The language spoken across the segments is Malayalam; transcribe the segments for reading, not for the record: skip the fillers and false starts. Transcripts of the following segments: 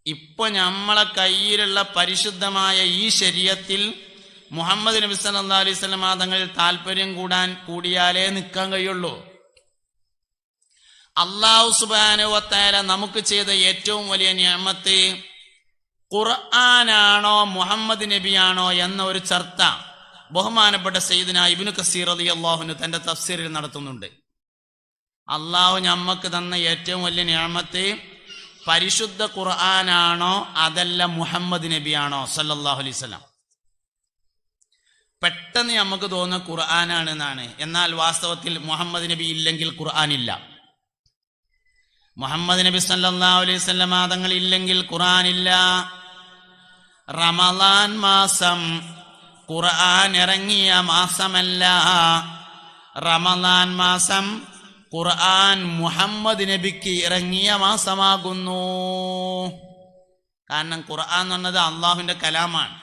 ഇപ്പൊ നമ്മളെ കയ്യിലുള്ള പരിശുദ്ധമായ ഈ ശരീഅത്തിൽ മുഹമ്മദ് നബി സല്ലല്ലാഹു അലൈഹി വസല്ലം തങ്ങളിൽ താല്പര്യം കൂടിയാലേ നിൽക്കാൻ കഴിയുള്ളൂ. അല്ലാഹു സുബ്ഹാനഹു വ തആല നമുക്ക് ചെയ്ത ഏറ്റവും വലിയ നിഅമത്ത് ഖുർആനാണോ മുഹമ്മദ് നബിയാണോ എന്ന ഒരു ചർച്ച ബഹുമാനപ്പെട്ട സയ്യിദുനാ ഇബ്നു കസീർ റളിയല്ലാഹു അൻഹു തന്റെ തഫ്സീറിൽ നടത്തുന്നുണ്ട്. അള്ളാഹു നമ്മക്ക് തന്ന ഏറ്റവും വലിയ നിഅമത്ത് പരിശുദ്ധ ഖുർആനാണോ അതല്ല മുഹമ്മദ് നബിയാണോ സല്ലല്ലാഹു അലൈഹി വസല്ലം. പെട്ടെന്ന് നമുക്ക് തോന്നുന്ന ഖുർആനാണ് എന്നാണ്. എന്നാൽ വാസ്തവത്തിൽ മുഹമ്മദ് നബി ഇല്ലെങ്കിൽ ഖുർആൻ ഇല്ല. മുഹമ്മദ് നബി സല്ലല്ലാഹു അലൈഹി വസല്ലം തങ്ങൾ ഇല്ലെങ്കിൽ ഖുർആൻ ഇല്ല. റമളാൻ മാസം ഖുർആൻ ഇറങ്ങിയ മാസമല്ല. റമളാൻ മാസം ഖുർആൻ മുഹമ്മദ് നബിക്ക് ഇറങ്ങിയ മാസമാകുന്നു. കാരണം ഖുർആൻ എന്ന് പറഞ്ഞത് അള്ളാഹുവിൻ്റെ കലാമാണ്.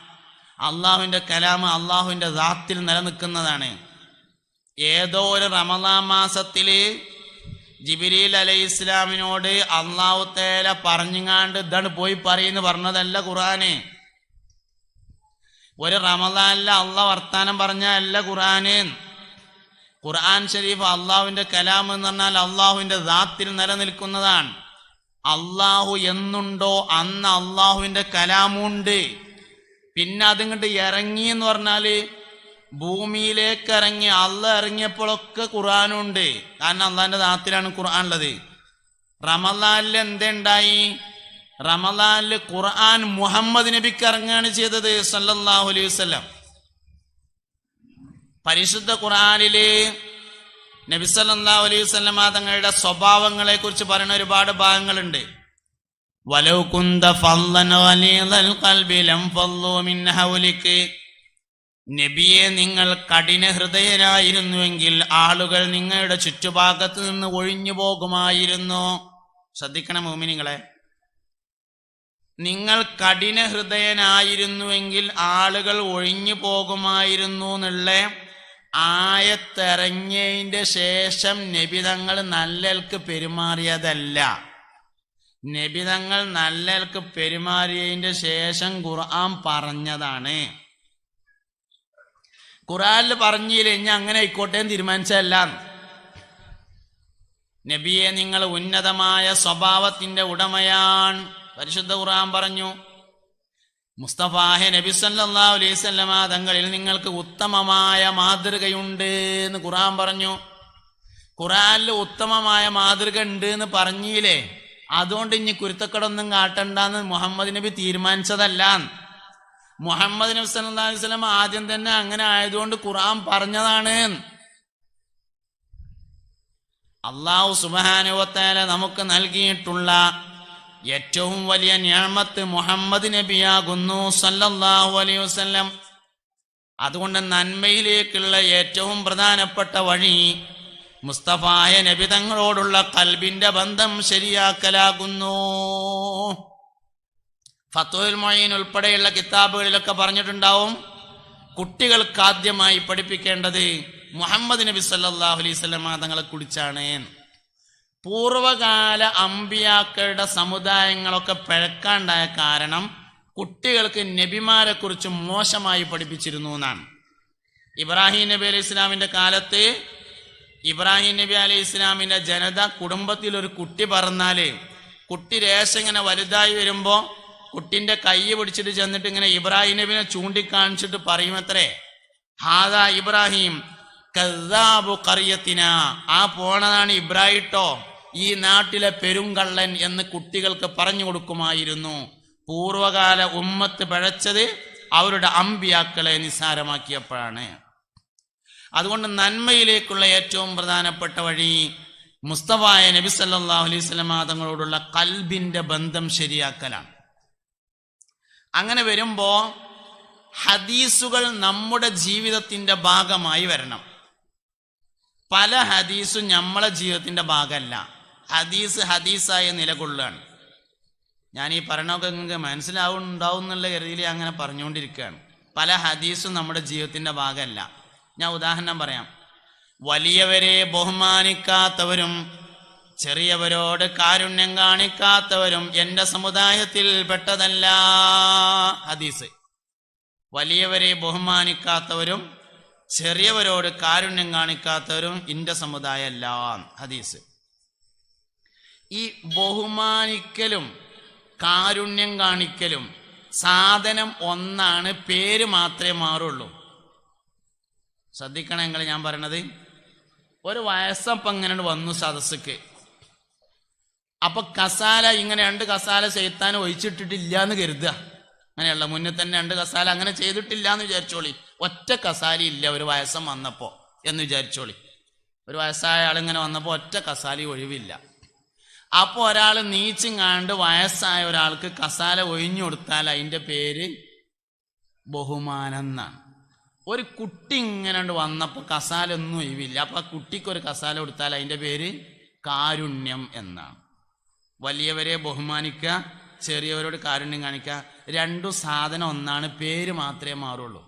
അള്ളാഹുവിൻ്റെ കലാം അള്ളാഹുവിൻ്റെ ദാത്തിൽ നിലനിൽക്കുന്നതാണ്. ഏതോ ഒരു റമളാൻ മാസത്തില് ജിബ്രീൽ അലൈഹി ഇസ്ലാമിനോട് അള്ളാഹു തആല പറഞ്ഞുങ്ങാണ്ട് ഇതാണ് പോയി പറയുന്നു പറഞ്ഞതല്ല ഖുർആന്. ഒരു റമളാനിൽ അള്ളാഹ് വർത്താനം പറഞ്ഞല്ല ഖുർആന്. ഖുർആൻ ഷരീഫ് അള്ളാഹുവിൻ്റെ കലാം എന്ന് പറഞ്ഞാൽ അള്ളാഹുവിൻ്റെ ദാത്തിൽ നിലനിൽക്കുന്നതാണ്. അള്ളാഹു എന്നുണ്ടോ അന്ന് അള്ളാഹുവിൻ്റെ കലാമുണ്ട്. പിന്നെ അതിങ്ങോട്ട് ഇറങ്ങി എന്ന് പറഞ്ഞാല് ഭൂമിയിലേക്ക് ഇറങ്ങി അള്ളാഹ് ഇറങ്ങിയപ്പോഴൊക്കെ ഖുർആനുണ്ട്. കാരണം അള്ളാഹിന്റെ ദാത്തിലാണ് ഖുർആൻ ഉള്ളത്. റമളാനിൽ എന്തുണ്ടായി? റമളാനിൽ ഖുർആൻ മുഹമ്മദ് നബിക്ക് ഇറങ്ങുകയാണ് ചെയ്തത് സല്ലല്ലാഹു അലൈഹി വസല്ലം. പരിശുദ്ധ ഖുർആനില് നബി സല്ലല്ലാഹു അലൈഹി വസല്ലം തങ്ങളുടെ സ്വഭാവങ്ങളെ കുറിച്ച് പറയുന്ന ഒരുപാട് ഭാഗങ്ങളുണ്ട്. വലൗ കുന്ത ഫളൻ ഗലീദൽ ഖൽബി ലം ഫളു മിൻ ഹൗലിക. നബിയെ, നിങ്ങൾ കഠിന ഹൃദയനായിരുന്നുവെങ്കിൽ ആളുകൾ നിങ്ങളുടെ ചുറ്റുഭാഗത്ത് നിന്ന് ഒഴിഞ്ഞു പോകുമായിരുന്നു. ശ്രദ്ധിക്കണം മുഅ്മിനീങ്ങളെ, നിങ്ങൾ കഠിന ഹൃദയനായിരുന്നുവെങ്കിൽ ആളുകൾ ഒഴിഞ്ഞു പോകുമായിരുന്നു എന്നുള്ള ആയത്തിറങ്ങിയതിന്റെ ശേഷം നബിതങ്ങൾ നല്ലൽക്ക് പെരുമാറിയതല്ല. നബിതങ്ങൾ നല്ലൽക്ക് പെരുമാറിയതിന്റെ ശേഷം ഖുർആൻ പറഞ്ഞതാണ്. ഖുർആനിൽ പറഞ്ഞില്ല ഇനി അങ്ങനെ ആയിക്കോട്ടെ തീരുമാനിച്ചതല്ല. നബിയെ, നിങ്ങൾ ഉന്നതമായ സ്വഭാവത്തിന്റെ ഉടമയാണ്. പരിശുദ്ധ ഖുർആൻ പറഞ്ഞു. മുസ്തഫാഹ നബി സല്ലല്ലാഹു അലൈഹി വസല്ലം തങ്ങളിൽ നിങ്ങൾക്ക് ഉത്തമമായ മാതൃകയുണ്ട് എന്ന് ഖുർആൻ പറഞ്ഞു. ഖുർആനിൽ ഉത്തമമായ മാതൃക ഉണ്ട് എന്ന് പറഞ്ഞില്ലേ, അതുകൊണ്ട് ഇനി കുരുത്തക്കടൊന്നും കാട്ടണ്ടെന്ന് മുഹമ്മദ് നബി തീരുമാനിച്ചതല്ല. മുഹമ്മദ് നബി സല്ലല്ലാഹു അലൈഹി വസല്ലം ആദ്യം തന്നെ അങ്ങനെ ആയതുകൊണ്ട് ഖുർആൻ പറഞ്ഞതാണ്. അല്ലാഹു സുബ്ഹാനഹു വ തആല നമുക്ക് നൽകിയിട്ടുള്ള ഏറ്റവും വലിയ നിഅമത്ത് മുഹമ്മദ് നബിയാകുന്നു സല്ലല്ലാഹു അലൈഹി വസല്ലം. അതുകൊണ്ട് നന്മയിലേക്കുള്ള ഏറ്റവും പ്രധാനപ്പെട്ട വഴി മുസ്തഫായ നബി തങ്ങളോടുള്ള ഖൽബിന്റെ ബന്ധം ശരിയാക്കലാകുന്നു. ഫത്വൽ മുഈൻ ഉൾപ്പെടെയുള്ള കിതാബുകളിലൊക്കെ പറഞ്ഞിട്ടുണ്ടാവും, കുട്ടികൾക്ക് ആദ്യമായി പഠിപ്പിക്കേണ്ടത് മുഹമ്മദ് നബി സല്ലല്ലാഹു അലൈഹി വസല്ലം തങ്ങളെ കുറിച്ചാണ്. പൂർവകാല അമ്പിയാക്കളുടെ സമുദായങ്ങളൊക്കെ പിഴക്കാണ്ടായ കാരണം കുട്ടികൾക്ക് നബിമാരെ കുറിച്ച് മോശമായി പഠിപ്പിച്ചിരുന്നു എന്നാണ്. ഇബ്രാഹിം നബി അലൈഹി ഇസ്ലാമിന്റെ കാലത്ത് ഇബ്രാഹിം നബി അലൈഹി ഇസ്ലാമിന്റെ ജനത കുടുംബത്തിൽ ഒരു കുട്ടി പറഞ്ഞാല് കുട്ടി രേശം ഇങ്ങനെ വലുതായി വരുമ്പോ കുട്ടിന്റെ കൈ പിടിച്ചിട്ട് ചെന്നിട്ട് ഇങ്ങനെ ഇബ്രാഹിം നബിനെ ചൂണ്ടിക്കാണിച്ചിട്ട് പറയുമത്രേ, ഹാദാ ഇബ്രാഹിം കദ്ദാബു ഖറിയത്തിന, ആ പോണതാണ് ഇബ്രാഹിട്ടോ, ഈ നാട്ടിലെ പെരുങ്കള്ളൻ എന്ന് കുട്ടികൾക്ക് പറഞ്ഞു കൊടുക്കുമായിരുന്നു. പൂർവകാല ഉമ്മത്ത് പിഴച്ചത് അവരുടെ അമ്പിയാക്കളെ നിസ്സാരമാക്കിയപ്പോഴാണ്. അതുകൊണ്ട് നന്മയിലേക്കുള്ള ഏറ്റവും പ്രധാനപ്പെട്ട വഴി മുസ്തഫായ നബി സല്ലല്ലാഹു അലൈഹി വസല്ലം തങ്ങളോടുള്ള ഖൽബിന്റെ ബന്ധം ശരിയാക്കലാണ്. അങ്ങനെ വരുമ്പോ ഹദീസുകൾ നമ്മുടെ ജീവിതത്തിന്റെ ഭാഗമായി വരണം. പല ഹദീസും നമ്മളെ ജീവിതത്തിന്റെ ഭാഗമല്ല. ഹദീസ് ഹദീസായ നിലകൊള്ളുകയാണ്. ഞാൻ ഈ പറയണമൊക്കെ നിങ്ങൾക്ക് മനസ്സിലാവുന്നുണ്ടാവും എന്നുള്ള കരുതിയിൽ അങ്ങനെ പറഞ്ഞുകൊണ്ടിരിക്കുകയാണ്. പല ഹദീസും നമ്മുടെ ജീവിതത്തിന്റെ ഭാഗമല്ല. ഞാൻ ഉദാഹരണം പറയാം. വലിയവരെ ബഹുമാനിക്കാത്തവരും ചെറിയവരോട് കാരുണ്യം കാണിക്കാത്തവരും എന്റെ സമുദായത്തിൽ പെട്ടതല്ല. ഹദീസ്. വലിയവരെ ബഹുമാനിക്കാത്തവരും ചെറിയവരോട് കാരുണ്യം കാണിക്കാത്തവരും എന്റെ സമുദായമല്ല. ഹദീസ്. ഈ ബഹുമാനിക്കലും കാരുണ്യം കാണിക്കലും സാധനം ഒന്നാണ്, പേര് മാത്രമേ മാറുള്ളൂ. ശ്രദ്ധിക്കണം നിങ്ങൾ ഞാൻ പറയണത്. ഒരു വയസ്സപ്പം ഇങ്ങനെ വന്നു സദസ്സക്ക്. അപ്പൊ കസാല ഇങ്ങനെ 2 കസാല ചെയ്ത്താൻ ഒഴിച്ചിട്ടിട്ടില്ല എന്ന് കരുതുക. അങ്ങനെയുള്ള മുന്നിൽ തന്നെ 2 കസാല അങ്ങനെ ചെയ്തിട്ടില്ല എന്ന് വിചാരിച്ചോളി. ഒറ്റ കസാല ഇല്ല ഒരു വയസ്സം വന്നപ്പോ എന്ന് വിചാരിച്ചോളി. ഒരു വയസ്സായ ആളിങ്ങനെ വന്നപ്പോ ഒറ്റ കസാല ഒഴിവില്ല. അപ്പൊ ഒരാൾ നീച്ചിങ്ങാണ്ട് വയസ്സായ ഒരാൾക്ക് കസാല ഒഴിഞ്ഞു കൊടുത്താൽ അതിന്റെ പേര് ബഹുമാനം എന്നാണ്. ഒരു കുട്ടി ഇങ്ങനെ വന്നപ്പോ കസാല ഒന്നും ഒഴിവില്ല. അപ്പൊ ആ കുട്ടിക്ക് ഒരു കസാല കൊടുത്താൽ അതിന്റെ പേര് കാരുണ്യം എന്നാണ്. വലിയവരെ ബഹുമാനിക്കുക, ചെറിയവരോട് കാരുണ്യം കാണിക്കുക. 2 സാധനം ഒന്നാണ്, പേര് മാത്രമേ മാറുള്ളൂ.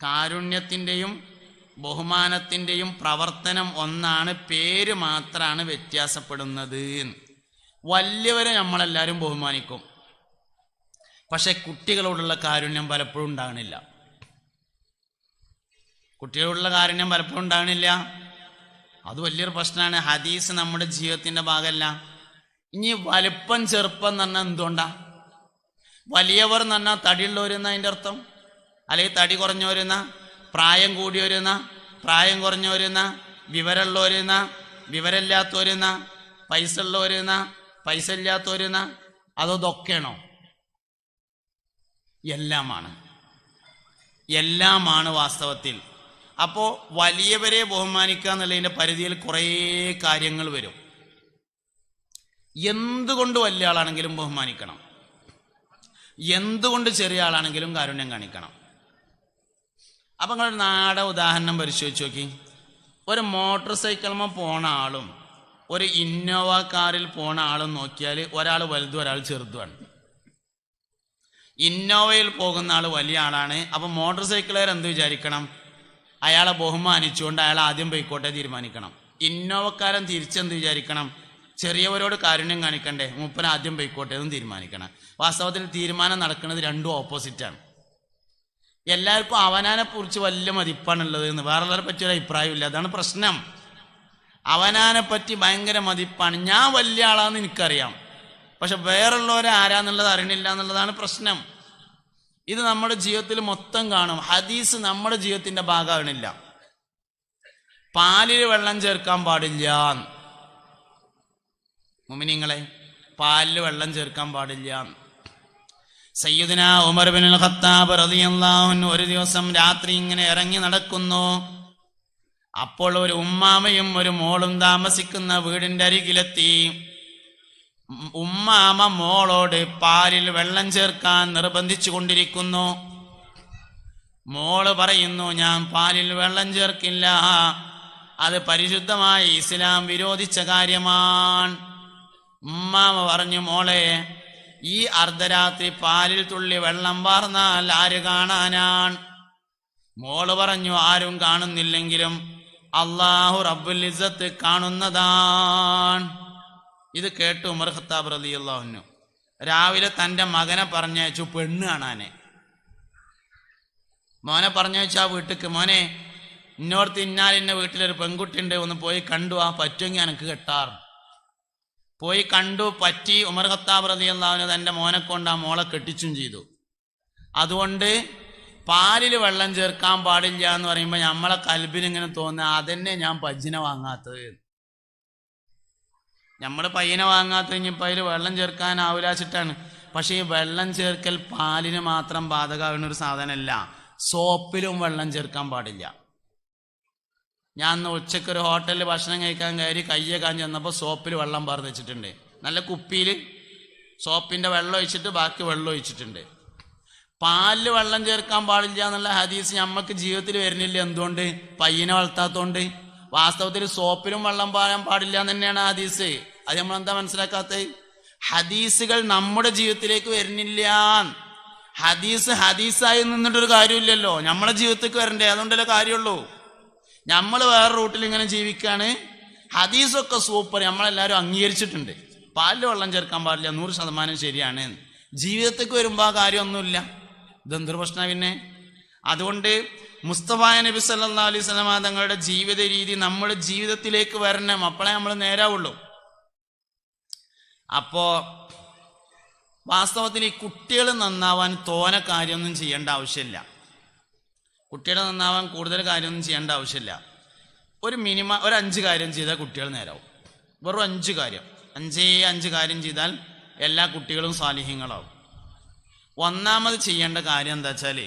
കാരുണ്യത്തിൻ്റെയും ബഹുമാനത്തിൻ്റെയും പ്രവർത്തനം ഒന്നാണ്, പേര് മാത്രമാണ് വ്യത്യാസപ്പെടുന്നത്. വലിയവരെ നമ്മളെല്ലാവരും ബഹുമാനിക്കും, പക്ഷെ കുട്ടികളോടുള്ള കാരുണ്യം പലപ്പോഴും ഉണ്ടാകണില്ല. കുട്ടികളോടുള്ള കാരുണ്യം പലപ്പോഴും ഉണ്ടാകണില്ല. അത് വലിയൊരു പ്രശ്നമാണ്. ഹദീസ് നമ്മുടെ ജീവിതത്തിന്റെ ഭാഗമല്ല. ഇനി വലുപ്പം ചെറുപ്പം എന്ന് പറഞ്ഞാൽ എന്തുകൊണ്ടാ? വലിയവർ എന്ന് പറഞ്ഞാൽ തടിയുള്ളവരെന്ന അതിൻ്റെ അർത്ഥം, അല്ലെങ്കിൽ തടി കുറഞ്ഞവരെന്ന, പ്രായം കൂടിയവരെന്ന, പ്രായം കുറഞ്ഞവരെന്ന, വിവരമുള്ളവരെന്ന, വിവരമില്ലാത്തവരെന്ന, പൈസ ഉള്ളവരെന്ന, പൈസ ഇല്ലാത്തവരെന്ന, അതൊക്കെയാണോ? എല്ലാമാണ് വാസ്തവത്തിൽ. അപ്പോ വലിയവരെ ബഹുമാനിക്കുക എന്നുള്ളതിന്റെ പരിധിയിൽ കുറേ കാര്യങ്ങൾ വരും. എന്തുകൊണ്ട് വലിയ ആളാണെങ്കിലും ബഹുമാനിക്കണം, എന്തുകൊണ്ട് ചെറിയ ആളാണെങ്കിലും കാരുണ്യം കാണിക്കണം. അപ്പൊ നിങ്ങളൊരു നാടൻ ഉദാഹരണം പരിശോധിച്ച് നോക്കി. ഒരു മോട്ടോർ സൈക്കിളിന്മേൽ പോണ ആളും ഒരു ഇന്നോവ കാറിൽ പോണ ആളും നോക്കിയാൽ ഒരാൾ വലുതും ഒരാൾ ചെറുതുമാണ്. ഇന്നോവയിൽ പോകുന്ന ആൾ വലിയ ആളാണ്. അപ്പൊ മോട്ടോർ സൈക്കിളുകാർ എന്ത് വിചാരിക്കണം? അയാളെ ബഹുമാനിച്ചുകൊണ്ട് അയാൾ ആദ്യം പോയിക്കോട്ടെ തീരുമാനിക്കണം. ഇന്നോവക്കാരൻ തിരിച്ചെന്ത് വിചാരിക്കണം? ചെറിയവരോട് കാരുണ്യം കാണിക്കണ്ടേ, മൂപ്പൻ ആദ്യം പോയിക്കോട്ടെ എന്നും തീരുമാനിക്കണം. വാസ്തവത്തിൽ തീരുമാനം നടക്കുന്നത് 2 ഓപ്പോസിറ്റാണ്. എല്ലാവർക്കും അവനാനെ കുറിച്ച് വലിയ മതിപ്പാണുള്ളത് എന്ന് വേറെല്ലാവരെ പറ്റി ഒരു അഭിപ്രായമില്ല. അതാണ് പ്രശ്നം. അവനാനെ പറ്റി ഭയങ്കര മതിപ്പാണ്. ഞാൻ വലിയ ആളാന്ന് എനിക്കറിയാം, പക്ഷെ വേറുള്ളവരെ ആരാന്നുള്ളത് അറിയണില്ല എന്നുള്ളതാണ് പ്രശ്നം. ഇത് നമ്മുടെ ജീവിതത്തിൽ മൊത്തം കാണും. ഹദീസ് നമ്മുടെ ജീവിതത്തിന്റെ ഭാഗമാണില്ല. പാലിൽ വെള്ളം ചേർക്കാൻ പാടില്ല. മുഅ്മിനീങ്ങളെ, പാലിൽ വെള്ളം ചേർക്കാൻ പാടില്ല. സയ്യിദുനാ ഉമർ ഇബ്നുൽ ഖത്താബ് റളിയല്ലാഹു അൻഹു ഒരു ദിവസം രാത്രി ഇങ്ങനെ ഇറങ്ങി നടക്കുന്നു. അപ്പോൾ ഒരു ഉമ്മാമയും ഒരു മോളും താമസിക്കുന്ന വീടിന്റെ അരികിലെത്തി. ഉമ്മാമ മോളോട് പാലിൽ വെള്ളം ചേർക്കാൻ നിർബന്ധിച്ചു കൊണ്ടിരിക്കുന്നു. മോള് പറയുന്നു, ഞാൻ പാലിൽ വെള്ളം ചേർക്കില്ല, അത് പരിശുദ്ധമായ ഇസ്ലാം വിരോധിച്ച കാര്യമാണ്. ഉമ്മാമ പറഞ്ഞു, മോളെ, ഈ അർദ്ധരാത്രി പാലിൽ തുള്ളി വെള്ളം വാർന്നാൽ ആര് കാണാനാണ്? മോള് പറഞ്ഞു, ആരും കാണുന്നില്ലെങ്കിലും അല്ലാഹു റബ്ബുൽ ഇസ്സത്ത് കാണുന്നതാണ്. ഇത് കേട്ടു ഉമർ ഖത്താബ് റളിയല്ലാഹു അൻഹു രാവിലെ തന്റെ മകനെ പറഞ്ഞയച്ചു പെണ്ണ് കാണാനെ. മോനെ പറഞ്ഞയച്ചു ആ വീട്ടിക്ക്, മോനെ ഇന്നോർത്ത് ഇന്നാലിന്റെ വീട്ടിലൊരു പെൺകുട്ടിയുണ്ട്, ഒന്ന് പോയി കണ്ടു, ആ പറ്റുമെങ്കിൽ എനിക്ക് കെട്ടാറ്. പോയി കണ്ടു, പറ്റി. ഉമർ ഖത്താബ് റളിയല്ലാഹു അൻഹു തന്റെ മോനെ കൊണ്ട് ആ മോളെ കെട്ടിച്ചും ചെയ്തു. അതുകൊണ്ട് പാലിൽ വെള്ളം ചേർക്കാൻ പാടില്ല എന്ന് പറയുമ്പോൾ നമ്മളെ കൽബിനിങ്ങനെ തോന്നുക, അതന്നെ ഞാൻ പജ്ജിനെ വാങ്ങാത്തത്. നമ്മൾ പയ്യനെ വാങ്ങാത്ത കഴിഞ്ഞപ്പോൾ അതിൽ വെള്ളം ചേർക്കാൻ ആവലാച്ചിട്ടാണ്. പക്ഷെ ഈ വെള്ളം ചേർക്കൽ പാലിന് മാത്രം ബാധകമാകുന്ന ഒരു സാധനമല്ല, സോപ്പിലും വെള്ളം ചേർക്കാൻ പാടില്ല. ഞാൻ അന്ന് ഉച്ചക്കൊരു ഹോട്ടലിൽ ഭക്ഷണം കഴിക്കാൻ കയറി കയ്യേക്കാൻ ചെന്നപ്പോൾ സോപ്പിൽ വെള്ളം പാർന്ന് വെച്ചിട്ടുണ്ട്. നല്ല കുപ്പിയിൽ സോപ്പിന്റെ വെള്ളം ഒഴിച്ചിട്ട് ബാക്കി വെള്ളം ഒഴിച്ചിട്ടുണ്ട്. പാലിൽ വെള്ളം ചേർക്കാൻ പാടില്ല എന്നുള്ള ഹദീസ് നമുക്ക് ജീവിതത്തിൽ വരുന്നില്ല. എന്തുകൊണ്ട്? പയ്യനെ വളർത്താത്തോണ്ട്. വാസ്തവത്തിൽ സോപ്പിലും വെള്ളം പാരാൻ പാടില്ല എന്ന് തന്നെയാണ് ഹദീസ്. അത് നമ്മളെന്താ മനസ്സിലാക്കാത്തത്? ഹദീസുകൾ നമ്മുടെ ജീവിതത്തിലേക്ക് വരുന്നില്ല. ഹദീസ് ഹദീസായി നിന്നിട്ടൊരു കാര്യമില്ലല്ലോ, നമ്മളെ ജീവിതത്തിലേക്ക് വരണ്ടേ, അതുകൊണ്ടല്ലേ കാര്യമുള്ളൂ. നമ്മൾ വേറെ റൂട്ടിൽ ഇങ്ങനെ ജീവിക്കാണ്, ഹദീസൊക്കെ സൂപ്പർ, നമ്മളെല്ലാവരും അംഗീകരിച്ചിട്ടുണ്ട്. പാലിൽ വെള്ളം ചേർക്കാൻ പാടില്ല, 100% ശരിയാണ്. ജീവിതത്തേക്ക് വരുമ്പോൾ ആ കാര്യമൊന്നുമില്ല. ഇതെന്തൊരു പ്രശ്നം പിന്നെ? അതുകൊണ്ട് മുസ്തഫ നബി സല്ലല്ലാഹു അലൈഹി വസല്ലം തങ്ങളുടെ ജീവിത രീതി നമ്മുടെ ജീവിതത്തിലേക്ക് വരണം. അപ്പോഴേ നമ്മൾ നേരാവുള്ളൂ. അപ്പോ വാസ്തവത്തിൽ ഈ കുട്ടികൾ നന്നാവാൻ തോന കാര്യമൊന്നും ചെയ്യേണ്ട ആവശ്യമില്ല. കുട്ടികൾ നന്നാവാൻ കൂടുതൽ കാര്യമൊന്നും ചെയ്യേണ്ട ആവശ്യമില്ല. ഒരു 5 കാര്യം ചെയ്താൽ കുട്ടികൾ നേരാവും. വെറും 5 കാര്യം, 5 കാര്യം ചെയ്താൽ എല്ലാ കുട്ടികളും സാലിഹ്യങ്ങളാവും. ഒന്നാമത് ചെയ്യേണ്ട കാര്യം എന്താ വെച്ചാൽ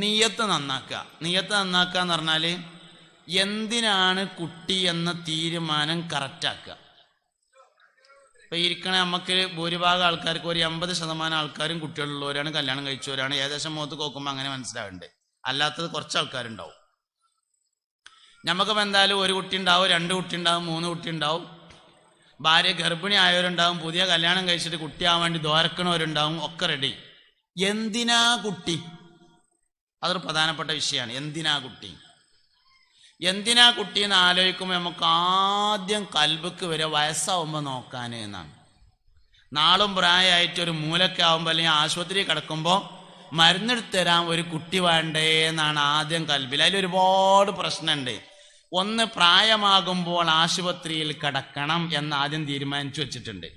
നിയ്യത്ത് നന്നാക്കുക. നിയ്യത്ത് നന്നാക്കുക എന്ന് പറഞ്ഞാൽ എന്തിനാണ് കുട്ടി എന്ന തീരുമാനം കറക്റ്റാക്കുക. ഇപ്പം ഇരിക്കണ നമുക്ക് ഭൂരിഭാഗം ആൾക്കാർക്ക് ഒരു 80% ആൾക്കാരും കുട്ടികളുള്ളവരാണ്, കല്യാണം കഴിച്ചവരാണ്. ഏകദേശം മുഖത്ത് നോക്കുമ്പോൾ അങ്ങനെ മനസ്സിലാവുന്നുണ്ട്. അല്ലാത്തത് കുറച്ച് ആൾക്കാരുണ്ടാവും. നമുക്കിപ്പോൾ എന്തായാലും 1 കുട്ടി ഉണ്ടാവും, 2 കുട്ടി ഉണ്ടാവും, 3 കുട്ടി ഉണ്ടാവും. ഭാര്യ ഗർഭിണി ആയവരുണ്ടാവും, പുതിയ കല്യാണം കഴിച്ചിട്ട് കുട്ടിയാവാൻ വേണ്ടി ദ്വാരക്കണവരുണ്ടാവും. ഒക്കെ റെഡി. എന്തിനാ കുട്ടി? അതൊരു പ്രധാനപ്പെട്ട വിഷയമാണ്. എന്തിനാ കുട്ടി? എന്തിനാ കുട്ടി എന്ന് ആലോചിക്കുമ്പോൾ നമുക്ക് ആദ്യം കൽബക്ക് വരെ വയസ്സാവുമ്പോൾ നോക്കാൻ എന്നാണ്. നാളും പ്രായമായിട്ട് ഒരു മൂലൊക്കെ ആവുമ്പോൾ അല്ലെങ്കിൽ ആശുപത്രി കിടക്കുമ്പോൾ മരുന്നെടുത്ത് തരാൻ ഒരു കുട്ടി വേണ്ടേ എന്നാണ് ആദ്യം കൽബിൽ. അതിൽ ഒരുപാട് പ്രശ്നമുണ്ട്. ഒന്ന്, പ്രായമാകുമ്പോൾ ആശുപത്രിയിൽ കിടക്കണം എന്ന് ആദ്യം തീരുമാനിച്ചു വെച്ചിട്ടുണ്ട്.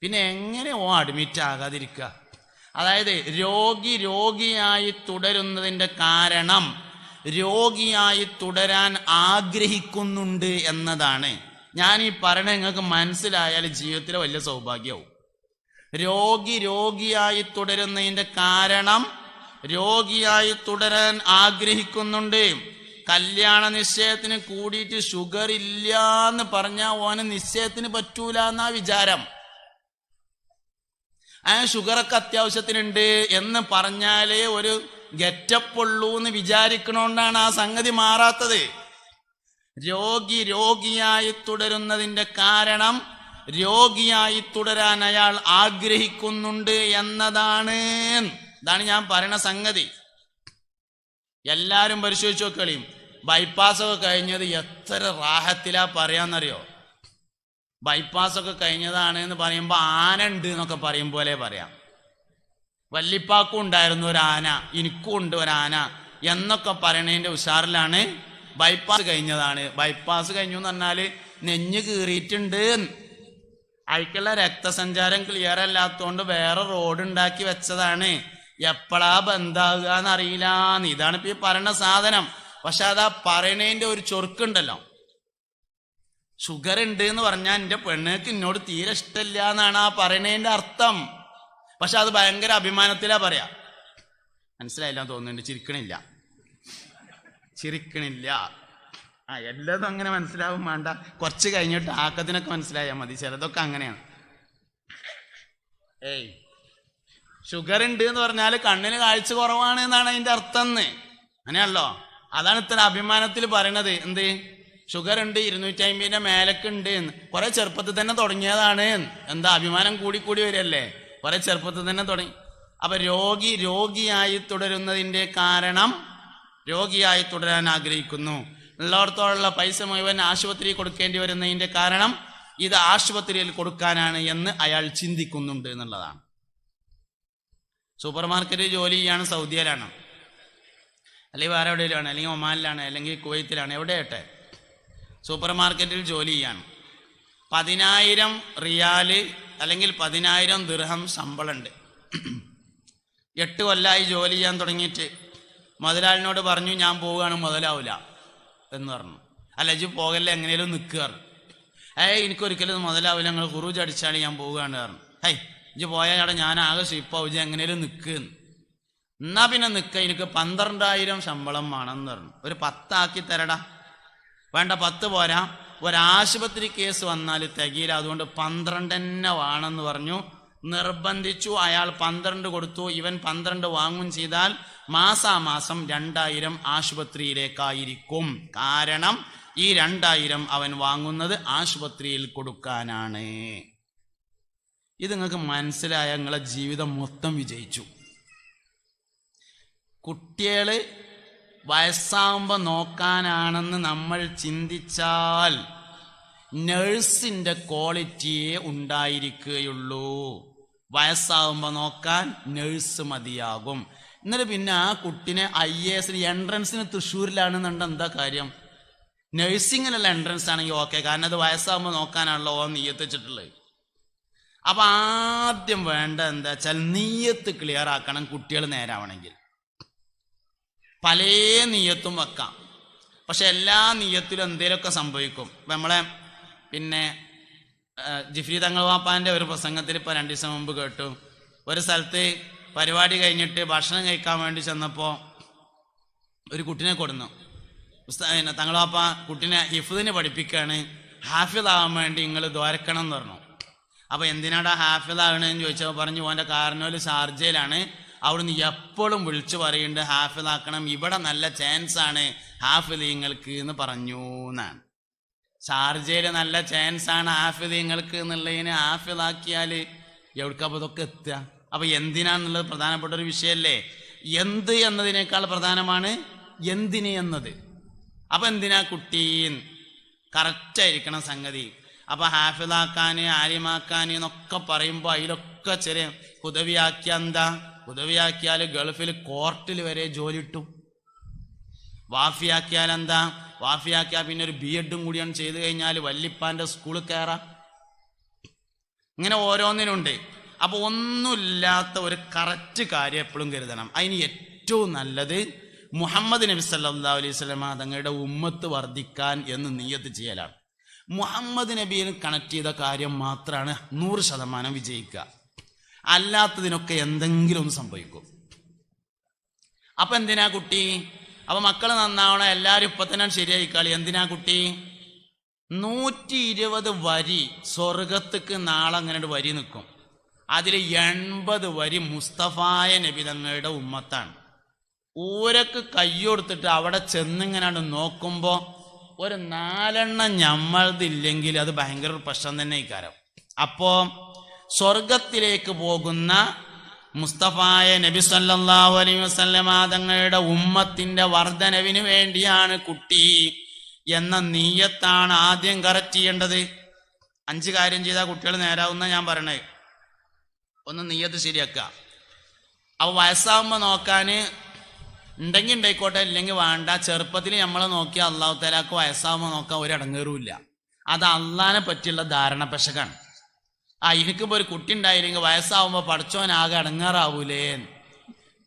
പിന്നെ എങ്ങനെ അഡ്മിറ്റ് ആകാതിരിക്കുക? അതായത് രോഗിയായി തുടരുന്നതിൻ്റെ കാരണം രോഗിയായി തുടരാൻ ആഗ്രഹിക്കുന്നുണ്ട് എന്നതാണ്. ഞാൻ ഈ പറയണ നിങ്ങൾക്ക് മനസ്സിലായാൽ ജീവിതത്തിലെ വലിയ സൗഭാഗ്യവും. രോഗിയായി തുടരുന്നതിൻ്റെ കാരണം രോഗിയായി തുടരാൻ ആഗ്രഹിക്കുന്നുണ്ട്. കല്യാണ നിശ്ചയത്തിന് കൂടിയിട്ട് ഷുഗർ ഇല്ല എന്ന് പറഞ്ഞാൽ ഓന് നിശ്ചയത്തിന് പറ്റൂല എന്നാ വിചാരം. ഷുഗറൊക്കെ അത്യാവശ്യത്തിനുണ്ട് എന്ന് പറഞ്ഞാലേ ഒരു ഗെറ്റപ്പ് ഉള്ളൂ എന്ന് വിചാരിക്കണോണ്ടാണ് ആ സംഗതി മാറാത്തത്. രോഗിയായി തുടരുന്നതിൻ്റെ കാരണം രോഗിയായി തുടരാൻ അയാൾ ആഗ്രഹിക്കുന്നുണ്ട് എന്നതാണ്. ഇതാണ് ഞാൻ പറയുന്ന സംഗതി. എല്ലാവരും പരിശോധിച്ച് നോക്കളിയും. ബൈപ്പാസൊക്കെ കഴിഞ്ഞത് എത്ര റാഹത്തിലാ പറയാന്നറിയോ? ബൈപ്പാസൊക്കെ കഴിഞ്ഞതാണ് എന്ന് പറയുമ്പോൾ ആന ഉണ്ട് എന്നൊക്കെ പറയും പോലെ പറയാം. വല്ലിപ്പാക്കും ഉണ്ടായിരുന്നു ഒരു ആന, എനിക്കും ഉണ്ട് ഒരാന എന്നൊക്കെ പറയണതിൻ്റെ ഉഷാറിലാണ് ബൈപ്പാസ് കഴിഞ്ഞതാണ്. ബൈപ്പാസ് കഴിഞ്ഞു എന്ന് പറഞ്ഞാൽ നെഞ്ഞ് കീറിയിട്ടുണ്ട്, അയക്കുള്ള രക്തസഞ്ചാരം ക്ലിയർ അല്ലാത്തതുകൊണ്ട് വേറെ റോഡ് ഉണ്ടാക്കി വെച്ചതാണ്. എപ്പോഴാ ബന്ധാകുക എന്നറിയില്ല. ഇതാണ് ഇപ്പൊ ഈ പറയുന്ന സാധനം. പക്ഷെ അതാ പറയണതിൻ്റെ ഒരു ചൊറുക്കുണ്ടല്ലോ. ഷുഗർ ഉണ്ട് എന്ന് പറഞ്ഞാൽ എൻ്റെ പെണ്ണുക്ക് എന്നോട് തീരെ ഇഷ്ടമില്ല എന്നാണ് ആ പറയണതിൻ്റെ അർത്ഥം. പക്ഷെ അത് ഭയങ്കര അഭിമാനത്തിലാ പറയാ. മനസ്സിലായില്ല തോന്നുന്നുണ്ട്. ചിരിക്കണില്ല. എല്ലാതും അങ്ങനെ മനസ്സിലാവും വേണ്ട. കുറച്ച് കഴിഞ്ഞിട്ട് ആക്കത്തിനൊക്കെ മനസ്സിലായാൽ മതി. ചിലതൊക്കെ അങ്ങനെയാണ്. ഷുഗർ ഉണ്ട് എന്ന് പറഞ്ഞാൽ കണ്ണിന് കാഴ്ച കുറവാണ് എന്നാണ് അതിൻ്റെ അർത്ഥം. അങ്ങനെയല്ലോ. അതാണ് ഇത്ര അഭിമാനത്തിൽ പറയണത്. എന്ത് ഷുഗർ ഉണ്ട്, 250 മേലൊക്കെ ഉണ്ട് എന്ന്. കുറെ ചെറുപ്പത്തിൽ തന്നെ തുടങ്ങിയതാണ്. എന്താ അഭിമാനം കൂടി വരികയല്ലേ? കുറെ ചെറുപ്പത്തിൽ തന്നെ തുടങ്ങി. അപ്പൊ രോഗിയായി തുടരുന്നതിൻ്റെ കാരണം രോഗിയായി തുടരാൻ ആഗ്രഹിക്കുന്നു. ഉള്ളിടത്തോളം പൈസ മുഴുവൻ ആശുപത്രി കൊടുക്കേണ്ടി വരുന്നതിൻ്റെ കാരണം ഇത് ആശുപത്രിയിൽ കൊടുക്കാനാണ് എന്ന് അയാൾ ചിന്തിക്കുന്നുണ്ട് എന്നുള്ളതാണ്. സൂപ്പർ മാർക്കറ്റിൽ ജോലി ചെയ്യാണ്, സൗദിയിലാണ്, അല്ലെങ്കിൽ വേറെ എവിടെയാണ്, അല്ലെങ്കിൽ ഒമാനിലാണ്, അല്ലെങ്കിൽ കുവൈത്തിലാണ്, എവിടെയാട്ടെ സൂപ്പർ മാർക്കറ്റിൽ ജോലി ചെയ്യാണ്. 10,000 റിയാല് അല്ലെങ്കിൽ 10,000 ദിർഹം ശമ്പളമുണ്ട്. 8 കൊല്ലമായി ജോലി ചെയ്യാൻ തുടങ്ങിയിട്ട്. മുതലാളിനോട് പറഞ്ഞു ഞാൻ പോവുകയാണ്, മുതലാവില്ല എന്ന് പറഞ്ഞു. അല്ല ഇജ്ജ് പോകല്ലേ, എങ്ങനെയും നിൽക്കുക. എനിക്കൊരിക്കലും മുതലാവില്ല, ഞങ്ങൾ ഖുറൂജ് അടിച്ചാണ് ഞാൻ പോവുകയാണ് പറഞ്ഞു. ഇജ്ജ് പോയാൽ അവിടെ ഞാൻ ആകെ ഷിപ്പാവും, ഇജ്ജ് എങ്ങനെയും നിൽക്കുക. എന്നാ പിന്നെ നിൽക്കുക, എനിക്ക് 12,000 ശമ്പളം വേണമെന്ന് പറഞ്ഞു. ഒരു 10 ആക്കി തരടാ. വേണ്ട, 10 പോരാ, ഒരാശുപത്രി കേസ് വന്നാൽ തികയില്ല, അതുകൊണ്ട് 12 തന്നെ വേണമെന്ന് പറഞ്ഞു. നിർബന്ധിച്ചു. അയാൾ 12 കൊടുത്തു. ഇവൻ 12 വാങ്ങും ചെയ്താൽ മാസാമാസം 2,000 ആശുപത്രിയിലേക്കായിരിക്കും. കാരണം ഈ 2,000 അവൻ വാങ്ങുന്നത് ആശുപത്രിയിൽ കൊടുക്കാനാണ്. ഇത് നിങ്ങൾക്ക് മനസ്സിലായ നിങ്ങളെ ജീവിതം മൊത്തം വിജയിച്ചു. കുട്ടികള് വയസ്സാവുമ്പോൾ നോക്കാനാണെന്ന് നമ്മൾ ചിന്തിച്ചാൽ നഴ്സിൻ്റെ ക്വാളിറ്റിയേ ഉണ്ടായിരിക്കുകയുള്ളൂ. വയസ്സാവുമ്പോൾ നോക്കാൻ നഴ്സ് മതിയാകും. എന്നിട്ട് പിന്നെ ആ കുട്ടിനെ IAS എൻട്രൻസിന് തൃശ്ശൂരിലാണെന്നുണ്ട് എന്താ കാര്യം? നഴ്സിങ്ങിനുള്ള എൻട്രൻസ് ആണെങ്കിൽ ഓക്കെ, കാരണം അത് വയസ്സാകുമ്പോൾ നോക്കാനാണല്ലോ നീയത്ത് വെച്ചിട്ടുള്ളത്. അപ്പം ആദ്യം വേണ്ട എന്താ വെച്ചാൽ നീയത്ത് ക്ലിയർ ആക്കണം. കുട്ടികൾ നേരാവണമെങ്കിൽ പല നീയത്തും വെക്കാം, പക്ഷെ എല്ലാ നീയത്തിലും എന്തെങ്കിലുമൊക്കെ സംഭവിക്കും. ഇപ്പം നമ്മളെ പിന്നെ ജിഫ്രി തങ്ങൾ വാപ്പാൻ്റെ ഒരു പ്രസംഗത്തിൽ ഇപ്പോൾ 2 ദിവസം മുമ്പ് കേട്ടു. ഒരു സ്ഥലത്ത് പരിപാടി കഴിഞ്ഞിട്ട് ഭക്ഷണം കഴിക്കാൻ വേണ്ടി ചെന്നപ്പോൾ ഒരു കുട്ടിനെ കൊടുന്നു. തങ്ങൾ വാപ്പ കുട്ടിനെ ഹിഫ്ദിന് പഠിപ്പിക്കുകയാണ്, ഹാഫിദാവാൻ വേണ്ടി നിങ്ങൾ ദ്വാരക്കണം എന്ന് പറഞ്ഞു. അപ്പോൾ എന്തിനാടാ ഹാഫിദാകണമെന്ന് ചോദിച്ചപ്പോൾ പറഞ്ഞു, ഓൻ്റെ കാരണവർ ഷാർജയിലാണ്, അവിടുന്ന് എപ്പോഴും വിളിച്ചു പറയുന്നുണ്ട് ഹാഫിദാക്കണം, ഇവിടെ നല്ല ചാൻസാണ് ഹാഫിദീങ്ങൾക്ക് എന്ന് പറഞ്ഞു എന്നാണ്. ഷാർജയിൽ നല്ല ചാൻസാണ് ഹാഫിദീങ്ങൾക്ക് എന്നുള്ളതിന് ഹാഫിദാക്കിയാൽ എവിടേക്കപ്പോൾ ഇതൊക്കെ എത്തുക? അപ്പോൾ എന്തിനാന്നുള്ളത് പ്രധാനപ്പെട്ട ഒരു വിഷയമല്ലേ. എന്ത് എന്നതിനേക്കാൾ പ്രധാനമാണ് എന്തിന് എന്നത്. അപ്പം എന്തിനാ കുട്ടി കറക്റ്റായിരിക്കണം സംഗതി. അപ്പം ഹാഫിദാക്കാൻ ആലിമാക്കാൻ എന്നൊക്കെ പറയുമ്പോൾ അതിലൊക്കെ ചെറിയ ഹുദവിയാക്കിയാൽ എന്താ? ഹുദവിയാക്കിയാൽ ഗൾഫിൽ കോർട്ടിൽ വരെ ജോലി കിട്ടും. വാഫിയാക്കിയാൽ എന്താ? വാഫിയാക്കിയാൽ പിന്നെ ഒരു BEd കൂടിയാണ് ചെയ്ത് കഴിഞ്ഞാൽ വല്ലിപ്പാൻ്റെ സ്കൂളിൽ കയറാം. ഇങ്ങനെ ഓരോന്നിനുണ്ട്. അപ്പോൾ ഒന്നുമില്ലാത്ത ഒരു കറക്റ്റ് കാര്യം എപ്പോഴും കരുതണം. അതിന് ഏറ്റവും നല്ലത് മുഹമ്മദ് നബി സല്ലല്ലാഹു അലൈഹി വസല്ലം തങ്ങളുടെ ഉമ്മത്ത് വർദ്ധിക്കാൻ എന്ന് നിയ്യത്ത് ചെയ്യലാണ്. മുഹമ്മദ് നബിയിൽ കണക്ട് ചെയ്ത കാര്യം മാത്രമാണ് 100% വിജയിക്കുക. അല്ലാത്തതിനൊക്കെ എന്തെങ്കിലും സംഭവിക്കും. അപ്പം എന്തിനാ കുട്ടി? അപ്പം മക്കൾ നന്നാവണം, എല്ലാവരും ഇപ്പം തന്നെ ശരിയായിക്കാളി. എന്തിനാ കുട്ടി? 120 വരി സ്വർഗത്തേക്ക് നാളെ അങ്ങനെ വരി നിൽക്കും. അതിൽ 80 വരി മുസ്തഫായ നബി തങ്ങളുടെ ഉമ്മത്താണ്. ഊരക്ക് കയ്യൊടുത്തിട്ട് അവിടെ ചെന്നിങ്ങനാണ്ട് നോക്കുമ്പോൾ ഒരു 4 ഞമ്മളതില്ലെങ്കിൽ അത് ഭയങ്കര പ്രശ്നം തന്നെ ഇക്കാരം. അപ്പോൾ സ്വർഗത്തിലേക്ക് പോകുന്ന മുസ്തഫായ നബി സല്ലല്ലാഹു അലൈഹി വസല്ലമ തങ്ങളുടെ ഉമ്മത്തിന്റെ വർധനവിന് വേണ്ടിയാണ് കുട്ടി എന്ന നീയത്താണ് ആദ്യം കറക്റ്റ് ചെയ്യേണ്ടത്. 5 കാര്യം ചെയ്താൽ കുട്ടികൾ നേരാവുന്ന ഞാൻ പറയണേ. ഒന്ന് നീയത്ത് ശരിയാക്കുക. അപ്പോൾ വയസ്സാകുമ്പോൾ നോക്കാൻ ഉണ്ടെങ്കിൽ ഉണ്ടായിക്കോട്ടെ, ഇല്ലെങ്കിൽ വേണ്ട. ചെറുപ്പത്തിൽ നമ്മളെ നോക്കിയാൽ അള്ളാഹു തആലാക്ക് വയസ്സാകുമ്പോൾ നോക്കാൻ ഒരു അടങ്ങേറുമില്ല. അത് അള്ളാഹിനെ പറ്റിയുള്ള ധാരണ പെശകാണ്. എനിക്കിപ്പോൾ ഒരു കുട്ടി ഉണ്ടായില്ലെങ്കിൽ വയസ്സാവുമ്പോൾ പടച്ചോനാകെ അടങ്ങാറാവൂലേ.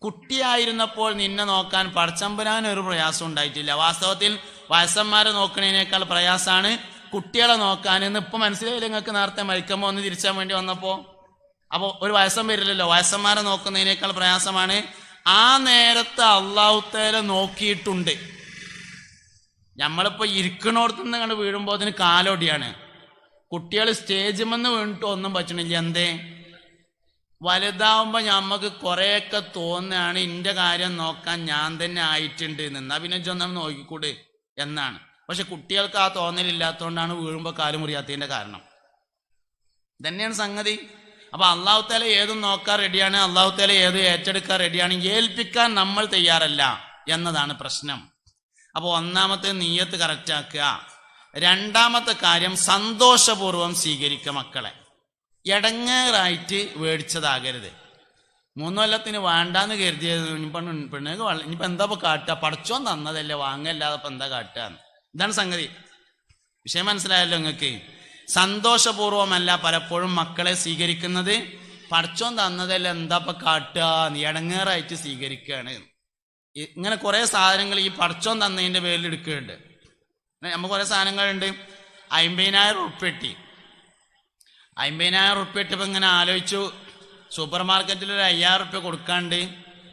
കുട്ടിയായിരുന്നപ്പോൾ നിന്നെ നോക്കാൻ പടച്ചമ്പരാൻ ഒരു പ്രയാസം ഉണ്ടായിട്ടില്ല. വാസ്തവത്തിൽ വയസ്സന്മാരെ നോക്കണതിനേക്കാൾ പ്രയാസമാണ് കുട്ടികളെ നോക്കാൻ. എന്ന് ഇപ്പം മനസ്സിലായില്ല നിങ്ങൾക്ക്? നേരത്തെ മരിക്കുമ്പോൾ ഒന്ന് തിരിച്ചാൻ വേണ്ടി വന്നപ്പോൾ. അപ്പോൾ ഒരു വയസ്സം വരില്ലല്ലോ. വയസ്സന്മാരെ നോക്കുന്നതിനേക്കാൾ പ്രയാസമാണ്. ആ നേരത്തെ അള്ളാഹു തആല നോക്കിയിട്ടുണ്ട്. നമ്മളിപ്പോൾ ഇരിക്കണോടത്തുനിന്ന് കണ്ട് വീഴുമ്പോൾ അതിന് കാലോടിയാണ്. കുട്ടികൾ സ്റ്റേജിമെന്ന് വീണിട്ട് ഒന്നും പറ്റണില്ല. എന്തേ? വലുതാവുമ്പോൾ നമുക്ക് കുറേയൊക്കെ തോന്നുകയാണ് എൻ്റെ കാര്യം നോക്കാൻ ഞാൻ തന്നെ ആയിട്ടുണ്ട് എന്നാ പിന്നെ ചൊന്നാൽ നോക്കിക്കൂട് എന്നാണ്. പക്ഷെ കുട്ടികൾക്ക് ആ തോന്നലില്ലാത്തതുകൊണ്ടാണ് വീഴുമ്പോൾ കാല് മുറിയാത്തതിൻ്റെ കാരണം. തന്നെയാണ് സംഗതി. അപ്പോൾ അള്ളാഹു തആല ഏതും നോക്കാൻ റെഡിയാണ്, അള്ളാഹു തആല ഏത് ഏറ്റെടുക്കാൻ റെഡിയാണ്. ഏൽപ്പിക്കാൻ നമ്മൾ തയ്യാറല്ല എന്നതാണ് പ്രശ്നം. അപ്പോൾ ഒന്നാമത്തെ നീയത്ത് കറക്റ്റാക്കുക. രണ്ടാമത്തെ കാര്യം സന്തോഷപൂർവ്വം സ്വീകരിക്കുക മക്കളെ. എടങ്ങേറായിട്ട് മേടിച്ചതാകരുത്. 3 കൊല്ലത്തിന് വേണ്ടാന്ന് കരുതിയത് പെണ്ണുങ്ങൾക്ക് ഇനിയിപ്പോൾ എന്താ ഇപ്പോൾ കാട്ടുക? പടച്ചോൻ തന്നതല്ലേ, വാങ്ങല്ലാതെ ഇപ്പം എന്താ കാട്ടുക? ഇതാണ് സംഗതി. വിഷയം മനസ്സിലായല്ലോ നിങ്ങൾക്ക്? സന്തോഷപൂർവമല്ല പലപ്പോഴും മക്കളെ സ്വീകരിക്കുന്നത്. പടച്ചോൻ തന്നതല്ലേ, എന്താ ഇപ്പം കാട്ടുക? നീ എടങ്ങേറായിട്ട് സ്വീകരിക്കുകയാണ്. ഇങ്ങനെ കുറേ സാധനങ്ങൾ ഈ പടച്ചോൻ തന്നതിൻ്റെ പേരിൽ എടുക്കുന്നുണ്ട്. നമുക്ക് കുറേ സാധനങ്ങളുണ്ട്. 50,000 ഉറുപ്പ്യ കിട്ടി. 50,000 ഉറുപ്പ്യ ഇട്ടിപ്പോൾ ഇങ്ങനെ ആലോചിച്ചു, സൂപ്പർ മാർക്കറ്റിൽ ഒരു 5,000 ഉറുപ്പ്യ കൊടുക്കാണ്ട്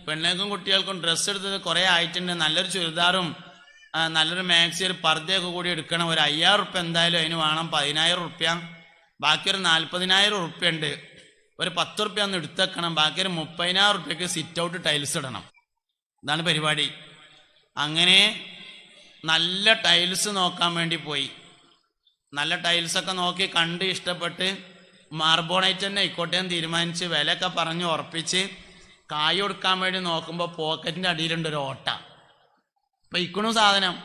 പെണ്ണുങ്ങൾക്കും കുട്ടികൾക്കും ഡ്രസ്സ് എടുത്തത് കുറേ ആയിട്ടുണ്ട്. നല്ലൊരു ചുരിദാറും നല്ലൊരു മാക്സി ഒരു പർദ്ദയൊക്കെ കൂടി എടുക്കണം. ഒരു 5,000 ഉറുപ്പ്യ എന്തായാലും അതിന് വേണം. 10,000 ഉറുപ്പ്യ. ബാക്കി ഒരു 40,000 ഉറുപ്പ്യ ഉണ്ട്. ഒരു 10 ഉറുപ്പ്യ ഒന്ന് എടുത്തേക്കണം. ബാക്കി ഒരു 30,000 ഉറുപ്പ്യക്ക് സിറ്റ് ഔട്ട് ടൈൽസ് ഇടണം. ഇതാണ് പരിപാടി. അങ്ങനെ നല്ല ടൈൽസ് നോക്കാൻ വേണ്ടി പോയി. നല്ല ടൈൽസൊക്കെ നോക്കി കണ്ട് ഇഷ്ടപ്പെട്ട് മാർബോണൈറ്റ് തന്നെ ആയിക്കോട്ടെ എന്ന് തീരുമാനിച്ച് വിലയൊക്കെ പറഞ്ഞ് ഉറപ്പിച്ച് കായ് കൊടുക്കാൻ വേണ്ടി നോക്കുമ്പോൾ പോക്കറ്റിൻ്റെ അടിയിലുണ്ട് ഒരു ഓട്ട. പൊയ്ക്കണു സാധനം.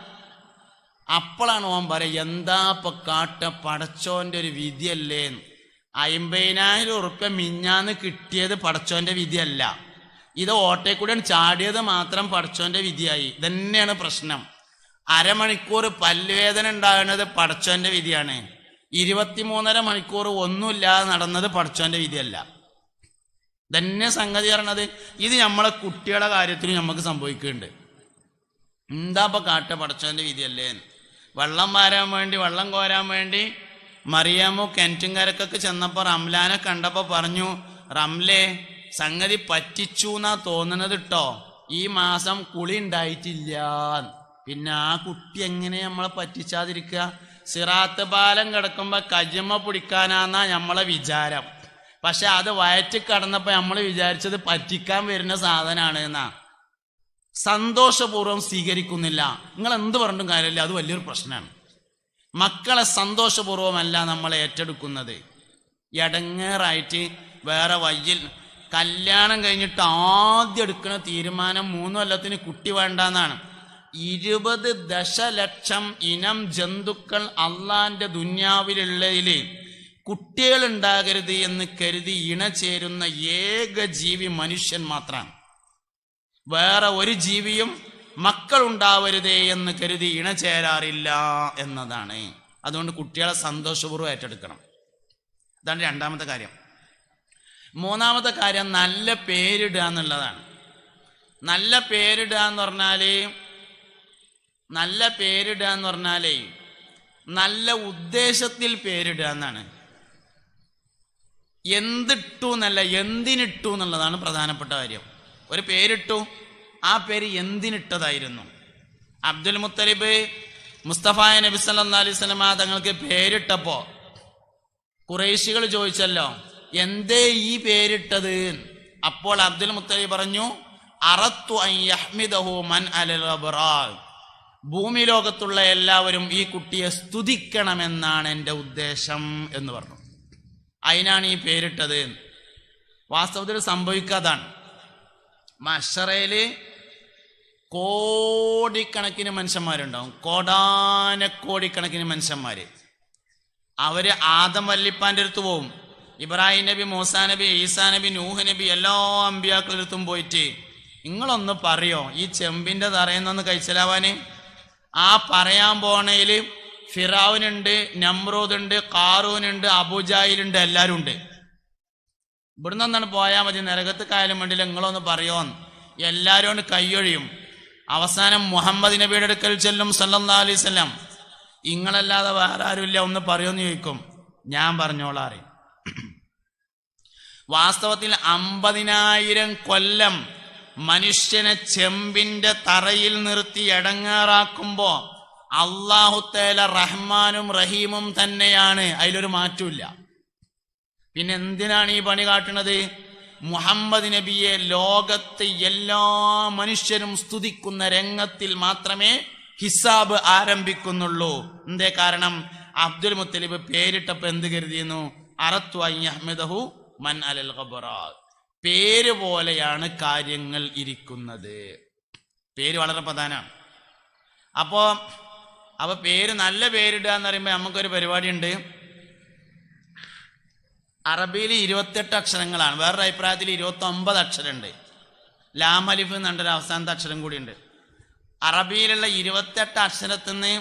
അപ്പോഴാണ് ഓൻ പറയുക, എന്താ ഇപ്പൊ കാട്ട, പടച്ചോന്റെ ഒരു വിധിയല്ലേ. 50,000 ഉറുപ്പ്യ മിഞ്ഞാന്ന് കിട്ടിയത് പടച്ചോന്റെ വിധിയല്ല, ഇത് ഓട്ടേ കൂടെ ചാടിയത് മാത്രം പടച്ചോന്റെ വിധിയായി. ഇതന്നെയാണ് പ്രശ്നം. അരമണിക്കൂർ പല്ലുവേദന ഉണ്ടാകുന്നത് പടച്ചോന്റെ വിധിയാണ്. 23.5 മണിക്കൂർ ഒന്നുമില്ലാതെ നടന്നത് പടച്ചോന്റെ വിധിയല്ല. തന്നെ സംഗതി പറയണത്. ഇത് നമ്മളെ കുട്ടികളുടെ കാര്യത്തിൽ നമുക്ക് സംഭവിക്കുന്നുണ്ട്. എന്താ ഇപ്പൊ കാട്ട, പടച്ചോന്റെ വിധിയല്ലേ. വെള്ളം വാരാൻ വേണ്ടി, വെള്ളം കോരാൻ വേണ്ടി മറിയാമു കിണറ്റുംകരക്കൊക്കെ ചെന്നപ്പോ റംലാനെ കണ്ടപ്പോ പറഞ്ഞു, റംലേ സംഗതി പറ്റിച്ചു എന്നാ തോന്നണത് കേട്ടോ, ഈ മാസം കുളി ഉണ്ടായിട്ടില്ല. പിന്നെ ആ കുട്ടി എങ്ങനെ നമ്മളെ പറ്റിച്ചാതിരിക്കുക? സിറാത്ത് പാലം കിടക്കുമ്പോ കജിമ പിടിക്കാനാന്നാ നമ്മളെ വിചാരം. പക്ഷെ അത് വയറ്റിൽ കടന്നപ്പോ നമ്മൾ വിചാരിച്ചത് പറ്റിക്കാൻ വരുന്ന സാധനമാണ് എന്നാ. സന്തോഷപൂർവ്വം സ്വീകരിക്കുന്നില്ല. നിങ്ങൾ എന്ത് പറഞ്ഞിട്ടും കാര്യമില്ല, അത് വലിയൊരു പ്രശ്നമാണ്. മക്കളെ സന്തോഷപൂർവ്വമല്ല നമ്മൾ ഏറ്റെടുക്കുന്നത്. എടങ്ങേറായിട്ട് വേറെ വയ്യിൽ കല്യാണം കഴിഞ്ഞിട്ട് ആദ്യം എടുക്കുന്ന തീരുമാനം 3 കൊല്ലത്തിന് കുട്ടി വേണ്ടെന്നാണ്. 20 ദശലക്ഷം ഇനം ജന്തുക്കൾ അള്ളാന്റെ ദുന്യാവിലുള്ളതിൽ കുട്ടികൾ ഉണ്ടാകരുത് എന്ന് കരുതി ഇണചേരുന്ന ഏക ജീവി മനുഷ്യൻ മാത്രമാണ്. വേറെ ഒരു ജീവിയും മക്കൾ ഉണ്ടാവരുതേ എന്ന് കരുതി ഇണചേരാറില്ല എന്നതാണ്. അതുകൊണ്ട് കുട്ടികളെ സന്തോഷപൂർവ്വം ഏറ്റെടുക്കണം. അതാണ് രണ്ടാമത്തെ കാര്യം. മൂന്നാമത്തെ കാര്യം നല്ല പേരിടുക എന്നുള്ളതാണ്. നല്ല പേരിടുക എന്ന് പറഞ്ഞാലേ നല്ല ഉദ്ദേശത്തിൽ പേരിടുക എന്നാണ്. എന്തിട്ടു എന്നല്ല, എന്തിനിട്ടു എന്നുള്ളതാണ് പ്രധാനപ്പെട്ട കാര്യം. ഒരു പേരിട്ടു, ആ പേര് എന്തിനിട്ടതായിരുന്നു? അബ്ദുൽ മുത്തലിബ് മുസ്തഫ നബി സല്ലല്ലാഹു അലൈഹി വസല്ലം തങ്ങൾക്ക് പേരിട്ടപ്പോ ഖുറൈശികൾ ചോദിച്ചല്ലോ, എന്തേ ഈ പേരിട്ടത്? അപ്പോൾ അബ്ദുൽ മുത്തലിബ് പറഞ്ഞു, അറത്തു അൻ യഹ്മിദഹു മൻ അലൽ അബ്റാർ, ഭൂമി ലോകത്തുള്ള എല്ലാവരും ഈ കുട്ടിയെ സ്തുതിക്കണമെന്നാണ് എൻ്റെ ഉദ്ദേശം എന്ന് പറഞ്ഞു. അതിനാണ് ഈ പേരിട്ടത്. വാസ്തവത്തിൽ സംഭവിക്കാതാണ്. മഹ്ശറയില് കോടിക്കണക്കിന് മനുഷ്യന്മാരുണ്ടാവും, കോടാനക്കോടിക്കണക്കിന് മനുഷ്യന്മാര്. അവര് ആദം വല്ലിപ്പാന്റെ അടുത്ത് പോവും, ഇബ്രാഹിം നബി, മൂസാ നബി, ഈസാ നബി, നൂഹ് നബി, എല്ലാ അമ്പിയാക്കളുടെ അടുത്തും പോയിട്ട് നിങ്ങളൊന്ന് പറയോ ഈ ചെമ്പിന്റെ തറയെന്നൊന്ന് കഴിച്ചലാവാന്? ആ പറയാൻ പോണേല് ഫിറഔനുണ്ട്, നമ്രൂദുണ്ട്, ഖാറൂനുണ്ട്, അബൂജാഹിലുണ്ട്, എല്ലാരും ഉണ്ട്. ഇവിടുന്ന് ഒന്നാണ് പോയാൽ മതി, നരകത്ത് കായാലും വേണ്ടില്ല, നിങ്ങളൊന്ന് പറയോന്ന്. എല്ലാരും കൊണ്ട് കൈയൊഴിയും. അവസാനം മുഹമ്മദ് നബിയുടെ അടുക്കൽ ചെല്ലും സല്ലല്ലാഹു അലൈഹി വസല്ലം. ഇങ്ങളല്ലാതെ വേറെ ആരുമില്ല, ഒന്ന് പറയോന്ന് ചോദിക്കും. ഞാൻ പറഞ്ഞോളാറി. വാസ്തവത്തിൽ 50,000 കൊല്ലം മനുഷ്യനെ ചെമ്പിന്റെ തറയിൽ നിർത്തി എടങ്ങാറാക്കുമ്പോ അല്ലാഹു തആല റഹ്മാനും റഹീമും തന്നെയാണ്, അതിലൊരു മാറ്റമില്ല. പിന്നെ എന്തിനാണ് ഈ പണി കാട്ടുന്നത്? മുഹമ്മദ് നബിയെ ലോകത്ത് എല്ലാ മനുഷ്യരും സ്തുതിക്കുന്ന രംഗത്തിൽ മാത്രമേ ഹിസാബ് ആരംഭിക്കുന്നുള്ളൂ. എന്തേ കാരണം? അബ്ദുൽ മുത്തലിബ് പേരിട്ടപ്പോ എന്ത് കരുതിയിരുന്നു? അറത്തു അൻ യഹ്മിദഹു മൻ അലൽ ഖബറാ. പേര് പോലെയാണ് കാര്യങ്ങൾ ഇരിക്കുന്നത്. പേര് വളരെ പ്രധാനമാണ്. അപ്പോ പേര് നല്ല പേരിടുക എന്ന് പറയുമ്പോൾ നമുക്കൊരു പരിപാടി ഉണ്ട്. അറബിയിൽ 28 അക്ഷരങ്ങളാണ്, വേറൊരു അഭിപ്രായത്തിൽ 29 അക്ഷരമുണ്ട്. ലാം അലിഫ് എന്നുണ്ടൊരു അവസാനത്തെ അക്ഷരം കൂടിയുണ്ട്. അറബിയിലുള്ള 28 അക്ഷരത്തിൽ നിന്ന്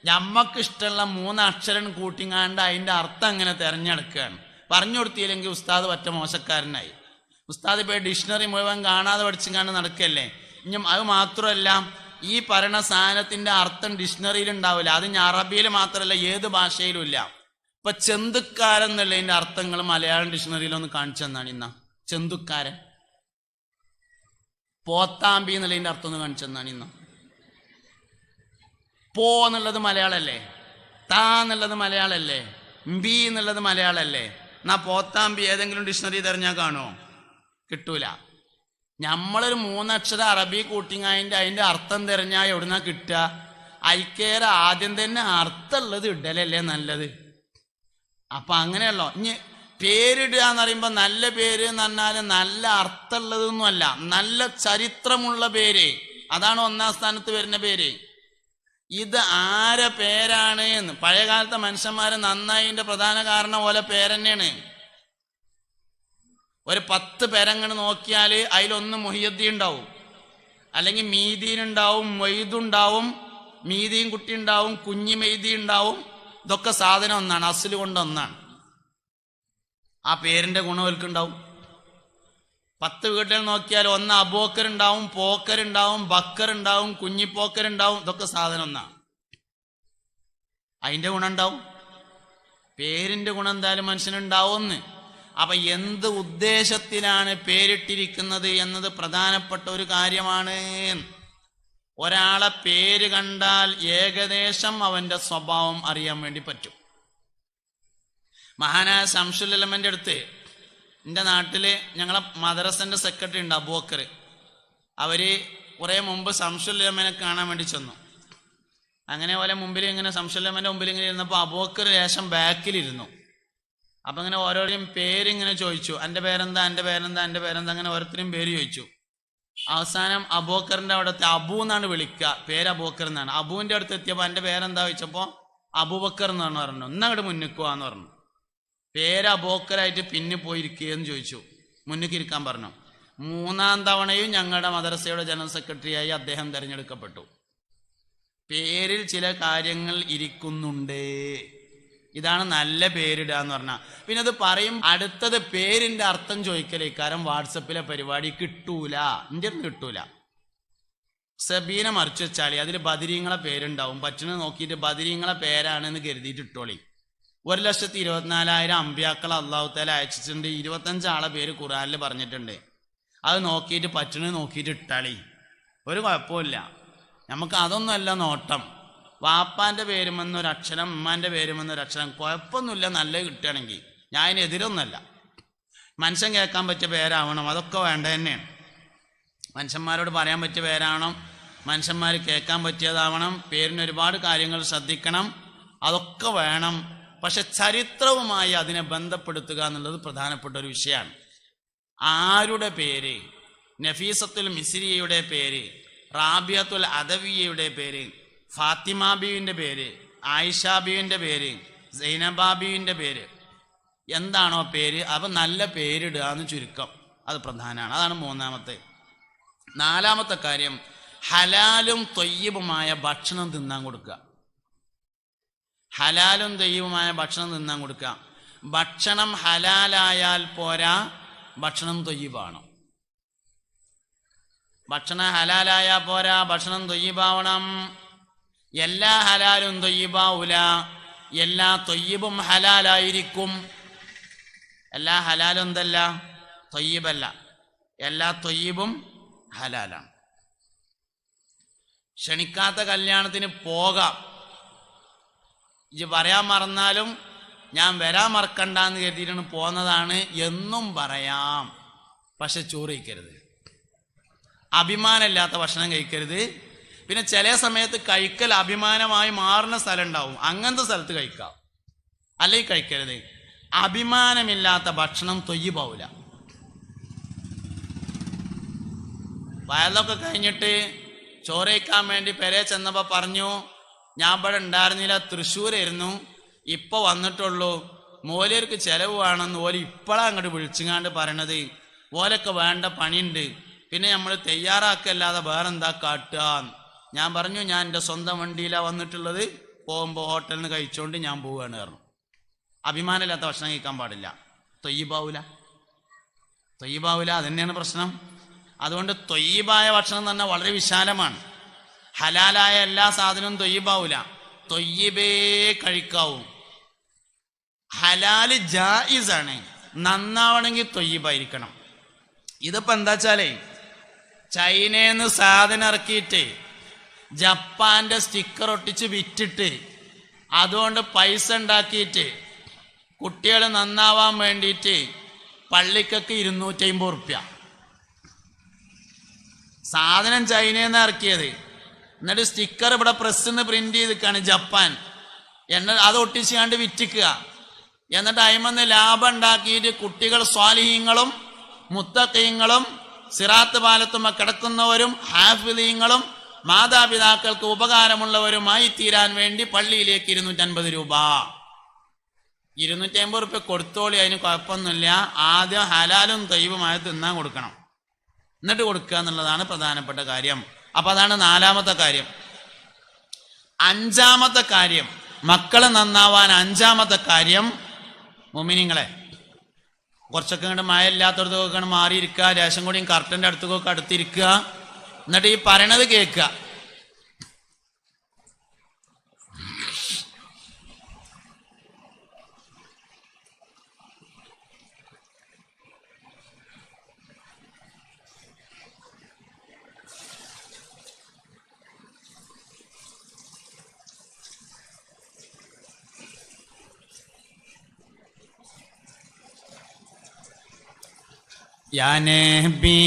നമ്മക്കിഷ്ടമുള്ള 3 അക്ഷരം കൂട്ടിങ്ങാണ്ട് അതിൻ്റെ അർത്ഥം അങ്ങനെ തിരഞ്ഞെടുക്കുകയാണ്. പറഞ്ഞു കൊടുത്തില്ലെങ്കിൽ ഉസ്താദ് പറ്റ മോശക്കാരനായി. ഉസ്താദ് ഇപ്പോൾ ഡിക്ഷണറി മുഴുവൻ കാണാതെ പഠിച്ചിങ്ങാണ്ട് നടക്കല്ലേ. ഇനി അത് മാത്രമല്ല, ഈ പറയണ സാധനത്തിന്റെ അർത്ഥം ഡിക്ഷണറിയിൽ ഉണ്ടാവില്ല. അത് ഞാൻ അറബിയിൽ മാത്രമല്ല ഏത് ഭാഷയിലും ഇല്ല. ഇപ്പൊ ചെന്തുക്കാരൻ എന്നുള്ളതിന്റെ അർത്ഥങ്ങൾ മലയാളം ഡിക്ഷണറിയിലൊന്ന് കാണിച്ചു തന്നാണ്. ഇന്ന ചെന്തുക്കാരൻ. പോത്താമ്പി എന്നുള്ളതിന്റെ അർത്ഥം ഒന്ന് കാണിച്ചു തന്നാണ്. ഇന്ന പോ എന്നുള്ളത് മലയാളല്ലേ, താ എന്നുള്ളത് മലയാളല്ലേ, ബി എന്നുള്ളത് മലയാളല്ലേ. എന്നാ പോത്താമ്പി ഏതെങ്കിലും ഡിക്ഷണറി തെരഞ്ഞാൽ കാണുമോ? കിട്ടൂല. നമ്മളൊരു 3 അക്ഷരം അറബി കൂട്ടിങ്ങാതിൻ്റെ അതിൻ്റെ അർത്ഥം തിരഞ്ഞാൽ എവിടുന്നാ കിട്ടുക? ഐക്കേറെ ആദ്യം തന്നെ അർത്ഥമുള്ളത് ഇടലല്ലേ നല്ലത്. അപ്പൊ അങ്ങനെയല്ലോ. ഇനി പേരിടുക എന്ന് പറയുമ്പോൾ നല്ല പേര് എന്ന് പറഞ്ഞാൽ നല്ല അർത്ഥമുള്ളതൊന്നുമല്ല, നല്ല ചരിത്രമുള്ള പേര്. അതാണ് ഒന്നാം സ്ഥാനത്ത് വരുന്ന പേര്. ഇത് ആരെ പേരാണ് എന്ന് പഴയകാലത്തെ മനുഷ്യന്മാര് നന്നായിന്റെ പ്രധാന കാരണം പോലെ പേരെന്നെയാണ്. ഒരു 10 പേരങ്ങനെ നോക്കിയാൽ അതിലൊന്ന് മുഹിയുദ്ദീൻ ഉണ്ടാവും, അല്ലെങ്കിൽ മീദീൻ ഉണ്ടാവും, മൊയ്തുണ്ടാവും, മീദീൻ കുട്ടി ഉണ്ടാവും, കുഞ്ഞി മെയ്തി ഉണ്ടാവും. ഇതൊക്കെ സാധനം ഒന്നാണ്, അസ്ല് കൊണ്ട് ഒന്നാണ്. ആ പേരിന്റെ ഗുണം ഓൽക്കുണ്ടാവും. 10 വീട്ടിൽ നോക്കിയാൽ ഒന്ന് അബൂബക്കർ ഉണ്ടാവും, പോക്കർ ഉണ്ടാവും, ബക്കർ ഉണ്ടാവും, കുഞ്ഞിപ്പോക്കർ ഉണ്ടാവും. ഇതൊക്കെ സാധനം ഒന്നാണ്. അതിന്റെ ഗുണം ഉണ്ടാവും. പേരിന്റെ ഗുണം എന്തായാലും മനുഷ്യനുണ്ടാവുമെന്ന്. അപ്പൊ എന്ത് ഉദ്ദേശത്തിലാണ് പേരിട്ടിരിക്കുന്നത് എന്നത് പ്രധാനപ്പെട്ട ഒരു കാര്യമാണ്. ഒരാളെ പേര് കണ്ടാൽ ഏകദേശം അവന്റെ സ്വഭാവം അറിയാൻ വേണ്ടി പറ്റും. മഹാനായ ശംസുൽ ഉലമന്റെ അടുത്ത് എൻ്റെ നാട്ടില് ഞങ്ങളെ മദ്രസന്റെ സെക്രട്ടറി ഉണ്ട് അബൂബക്കർ. അവര് കുറെ മുമ്പ് ശംസുൽ ഉലമനെ കാണാൻ വേണ്ടി ചെന്നു. അങ്ങനെ പോലെ മുമ്പിൽ ഇങ്ങനെ ശംസുൽ ഉലമന്റെ മുമ്പിൽ ഇങ്ങനെ ഇരുന്നപ്പോൾ അബൂബക്കർ ലേശം ബാക്കിലിരുന്നു. അപ്പൊ ഇങ്ങനെ ഓരോരുത്തരും പേരിങ്ങനെ ചോദിച്ചു, എൻ്റെ പേരെന്താ, എൻ്റെ പേരെന്താ, എൻ്റെ പേരെന്താ, അങ്ങനെ ഓരോരുത്തരും പേര് ചോദിച്ചു. അവസാനം അബൂബക്കറിന്റെ അവിടുത്തെ അബൂ എന്നാണ് വിളിക്കുക, പേര് അബൂബക്കർ എന്നാണ്. അബൂവിന്റെ അടുത്ത് എത്തിയപ്പോൾ എൻ്റെ പേരെന്താ ചോദിച്ചപ്പോ അബൂബക്കർ എന്നാണ് പറഞ്ഞു. എന്നങ്ങോട്ട് മുന്നിക്കുവാന്ന് പറഞ്ഞു. പേര് അബൂബക്കറായിട്ട് പിന്നെ പോയിരിക്കുകയെന്ന് ചോദിച്ചു. മുന്നിക്ക് ഇരിക്കാൻ പറഞ്ഞു. 3-ാം തവണയും ഞങ്ങളുടെ മദ്രസയുടെ ജനറൽ സെക്രട്ടറിയായി അദ്ദേഹം തിരഞ്ഞെടുക്കപ്പെട്ടു. പേരിൽ ചില കാര്യങ്ങൾ ഇരിക്കുന്നുണ്ട്. ഇതാണ് നല്ല പേരിടുക എന്ന് പറഞ്ഞാൽ. പിന്നെ അത് പറയും അടുത്തത് പേരിന്റെ അർത്ഥം ചോദിക്കലേ. കാരണം വാട്സപ്പിലെ പരിപാടി കിട്ടൂല, ഇന്ത്യ കിട്ടൂല. സബീന മറിച്ചു വെച്ചാളി, അതിൽ ബദരീങ്ങളെ പേരുണ്ടാവും. പറ്റുന്നത് നോക്കിയിട്ട് ബദരീങ്ങളെ പേരാണെന്ന് കരുതിയിട്ട് ഇട്ടോളി. 1,24,000 അമ്പിയാക്കളെ അള്ളാഹു തആല അയച്ചിട്ടുണ്ട്. 25 ആളെ പേര് ഖുർആനിൽ പറഞ്ഞിട്ടുണ്ട്. അത് നോക്കിയിട്ട് പറ്റുന്നത് നോക്കിയിട്ട് ഇട്ടാളി, ഒരു കുഴപ്പമില്ല. നമുക്ക് അതൊന്നുമല്ല നോട്ടം. വാപ്പാന്റെ പേരുമെന്നൊരക്ഷരം, ഉമ്മാന്റെ പേരുമെന്നൊരക്ഷരം, കുഴപ്പമൊന്നുമില്ല. നല്ല കിട്ടുകയാണെങ്കിൽ ഞാൻ അതിനെതിരൊന്നുമല്ല. മനുഷ്യൻ കേൾക്കാൻ പറ്റിയ പേരാവണം, അതൊക്കെ വേണ്ട തന്നെയാണ്. മനുഷ്യന്മാരോട് പറയാൻ പറ്റിയ പേരാവണം, മനുഷ്യന്മാർ കേൾക്കാൻ പറ്റിയതാവണം. പേരിന് ഒരുപാട് കാര്യങ്ങൾ ശ്രദ്ധിക്കണം, അതൊക്കെ വേണം. പക്ഷെ ചരിത്രവുമായി അതിനെ ബന്ധപ്പെടുത്തുക എന്നുള്ളത് പ്രധാനപ്പെട്ട ഒരു വിഷയമാണ്. ആരുടെ പേര്? നഫീസത്തുൽ മിസ്രിയയുടെ പേര്, റാബിയത്തുൽ അദവിയയുടെ പേര്, ഫാത്തിമ ബീവിന്റെ പേര്, ആയിഷ ബീവിന്റെ പേര്, സൈനബ ബീവിന്റെ പേര്, എന്താണോ പേര് അപ്പൊ നല്ല പേരിടുക എന്ന് ചുരുക്കം. അത് പ്രധാനമാണ്. അതാണ് 3-ാമത്തെ. 4-ാമത്തെ കാര്യം ഹലാലും ത്വയ്യിബുമായ ഭക്ഷണം തിന്നാൻ കൊടുക്കുക. ഹലാലും ത്വയ്യിബുമായ ഭക്ഷണം തിന്നാൻ കൊടുക്കുക. ഭക്ഷണം ഹലാലായാൽ പോരാ, ഭക്ഷണം ത്വയ്യിബാണ്. ഭക്ഷണം ഹലാലായാൽ പോരാ, ഭക്ഷണം ത്വയ്യിബാവണം. എല്ലാ ഹലാലും ത്വയ്യിബാവൂല, എല്ലാ ത്വയ്യിബും ഹലാലായിരിക്കും. എല്ലാ ഹലാലും എന്തല്ല? ത്വയ്യിബല്ല. എല്ലാ ത്വയ്യിബും ഹലാലാണ്. ക്ഷണിക്കാത്ത കല്യാണത്തിന് പോകാം. ഇജ്ജ് പറയാൻ മറന്നാലും ഞാൻ വരാൻ മറക്കണ്ടെന്ന് കരുതിയിട്ടാണ് പോന്നതാണ് എന്നും പറയാം. പക്ഷെ ചോറ് കഴിക്കരുത്, അഭിമാനമില്ലാത്ത ഭക്ഷണം കഴിക്കരുത്. പിന്നെ ചില സമയത്ത് കഴിക്കൽ അഭിമാനമായി മാറുന്ന സ്ഥലം ഉണ്ടാവും, അങ്ങനത്തെ സ്ഥലത്ത് കഴിക്കാം, അല്ലെങ്കിൽ കഴിക്കരുത്. അഭിമാനമില്ലാത്ത ഭക്ഷണം ത്വയ്യിബാവൂല. വയലൊക്കെ കഴിഞ്ഞിട്ട് ചോറ് കഴിക്കാൻ വേണ്ടി പെരേ ചെന്നപ്പോ പറഞ്ഞു, ഞാൻ ഇവിടെ ഉണ്ടായിരുന്നില്ല, തൃശ്ശൂരായിരുന്നു, ഇപ്പൊ വന്നിട്ടുള്ളൂ, മോലിയർക്ക് ചെലവ് വേണമെന്ന് ഓല് ഇപ്പോഴാണ് അങ്ങോട്ട് വിളിച്ചുങ്ങാണ്ട് പറയണത്. ഓലൊക്കെ വേണ്ട പണിയുണ്ട്, പിന്നെ നമ്മൾ തയ്യാറാക്കല്ലാതെ വേറെന്താ കാട്ടുക. ഞാൻ പറഞ്ഞു, ഞാൻ എൻ്റെ സ്വന്തം വണ്ടിയിലാണ് വന്നിട്ടുള്ളത്, പോകുമ്പോൾ ഹോട്ടലിൽ നിന്ന് കഴിച്ചോണ്ട് ഞാൻ പോവുകയാണ് പറഞ്ഞു. അഭിമാനമില്ലാത്ത ഭക്ഷണം കഴിക്കാൻ പാടില്ല. ത്വയ്യിബാവൂല, ത്വയ്യിബാവൂല. അതന്നെയാണ് പ്രശ്നം. അതുകൊണ്ട് ത്വയ്യിബായ ഭക്ഷണം തന്നെ വളരെ വിശാലമാണ്. ഹലാലായ എല്ലാ സാധനവും ത്വയ്യിബാവൂല, ത്വയ്യിബേ കഴിക്കാവൂ. ഹലാല് ജായിസാണ്, നന്നാവണമെങ്കിൽ ത്വയ്യിബായിരിക്കണം. ഇതിപ്പോ എന്താ വെച്ചാലേ, ചൈനയിൽ സാധനം ഇറക്കിയിട്ട് ജപ്പാന്റെ സ്റ്റിക്കർ ഒട്ടിച്ച് വിറ്റിട്ട് അതുകൊണ്ട് പൈസ ഉണ്ടാക്കിയിട്ട് കുട്ടികൾ നന്നാവാൻ വേണ്ടിയിട്ട് പള്ളിക്കൊക്കെ 250 ഉറുപ്പ്യ. സാധനം ചൈനയിൽ നിന്ന് ഇറക്കിയത്, എന്നിട്ട് സ്റ്റിക്കർ ഇവിടെ പ്രസ്സിന്ന് പ്രിന്റ് ചെയ്തിക്കാണ് ജപ്പാൻ. എന്നിട്ട് അത് ഒട്ടിച്ച് കണ്ട് വിറ്റിക്കുക. എന്നിട്ട് അയിമന്ന് ലാഭം ഉണ്ടാക്കിയിട്ട് കുട്ടികൾ സ്വാലിഹീങ്ങളും മുത്തഖീങ്ങളും സിറാത്ത് പാലത്തുമ്മ കിടക്കുന്നവരും ഹാഫിളീങ്ങളും മാതാപിതാക്കൾക്ക് ഉപകാരമുള്ളവരുമായി തീരാൻ വേണ്ടി പള്ളിയിലേക്ക് 250 രൂപ. 250 റുപ്യ കൊടുത്തോളി, അതിന് കുഴപ്പമൊന്നുമില്ല. ആദ്യം ഹലാലും തയ്യിബുമായ തിന്നാൻ കൊടുക്കണം, എന്നിട്ട് കൊടുക്കുക എന്നുള്ളതാണ് പ്രധാനപ്പെട്ട കാര്യം. അപ്പൊ അതാണ് 4ാമത്തെ കാര്യം. 5ാമത്തെ കാര്യം, മക്കളെ നന്നാവാൻ 5ാമത്തെ കാര്യം, മുഅ്മിനീങ്ങളെ കുറച്ചൊക്കെ ഇങ്ങോട്ട് മഴ ഇല്ലാത്തടത്തൊക്കെ മാറിയിരിക്കുക, ലേശം കൂടിയും കർട്ടൻ്റെ അടുത്തൊക്കെ അടുത്തിരിക്കുക, എന്നിട്ട് ഈ പറയണത് കേൾക്കുക. या नबी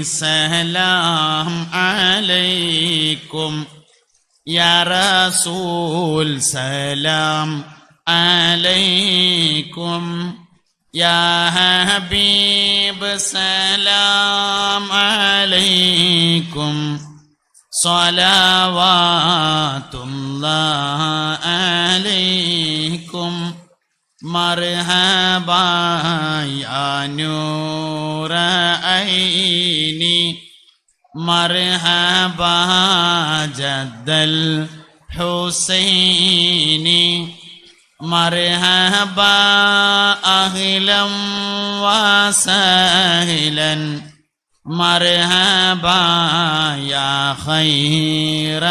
सलाम अलैकुम, या रसूल सलाम अलैकुम, या हबीब सलाम अलैकुम, सलावातुल्लाह अलैकुम, मरहबा या नूर ऐनी, मरहबा जद्दल हुसैनी, मरहबा अहलन व सहलन, मरहबा या खैर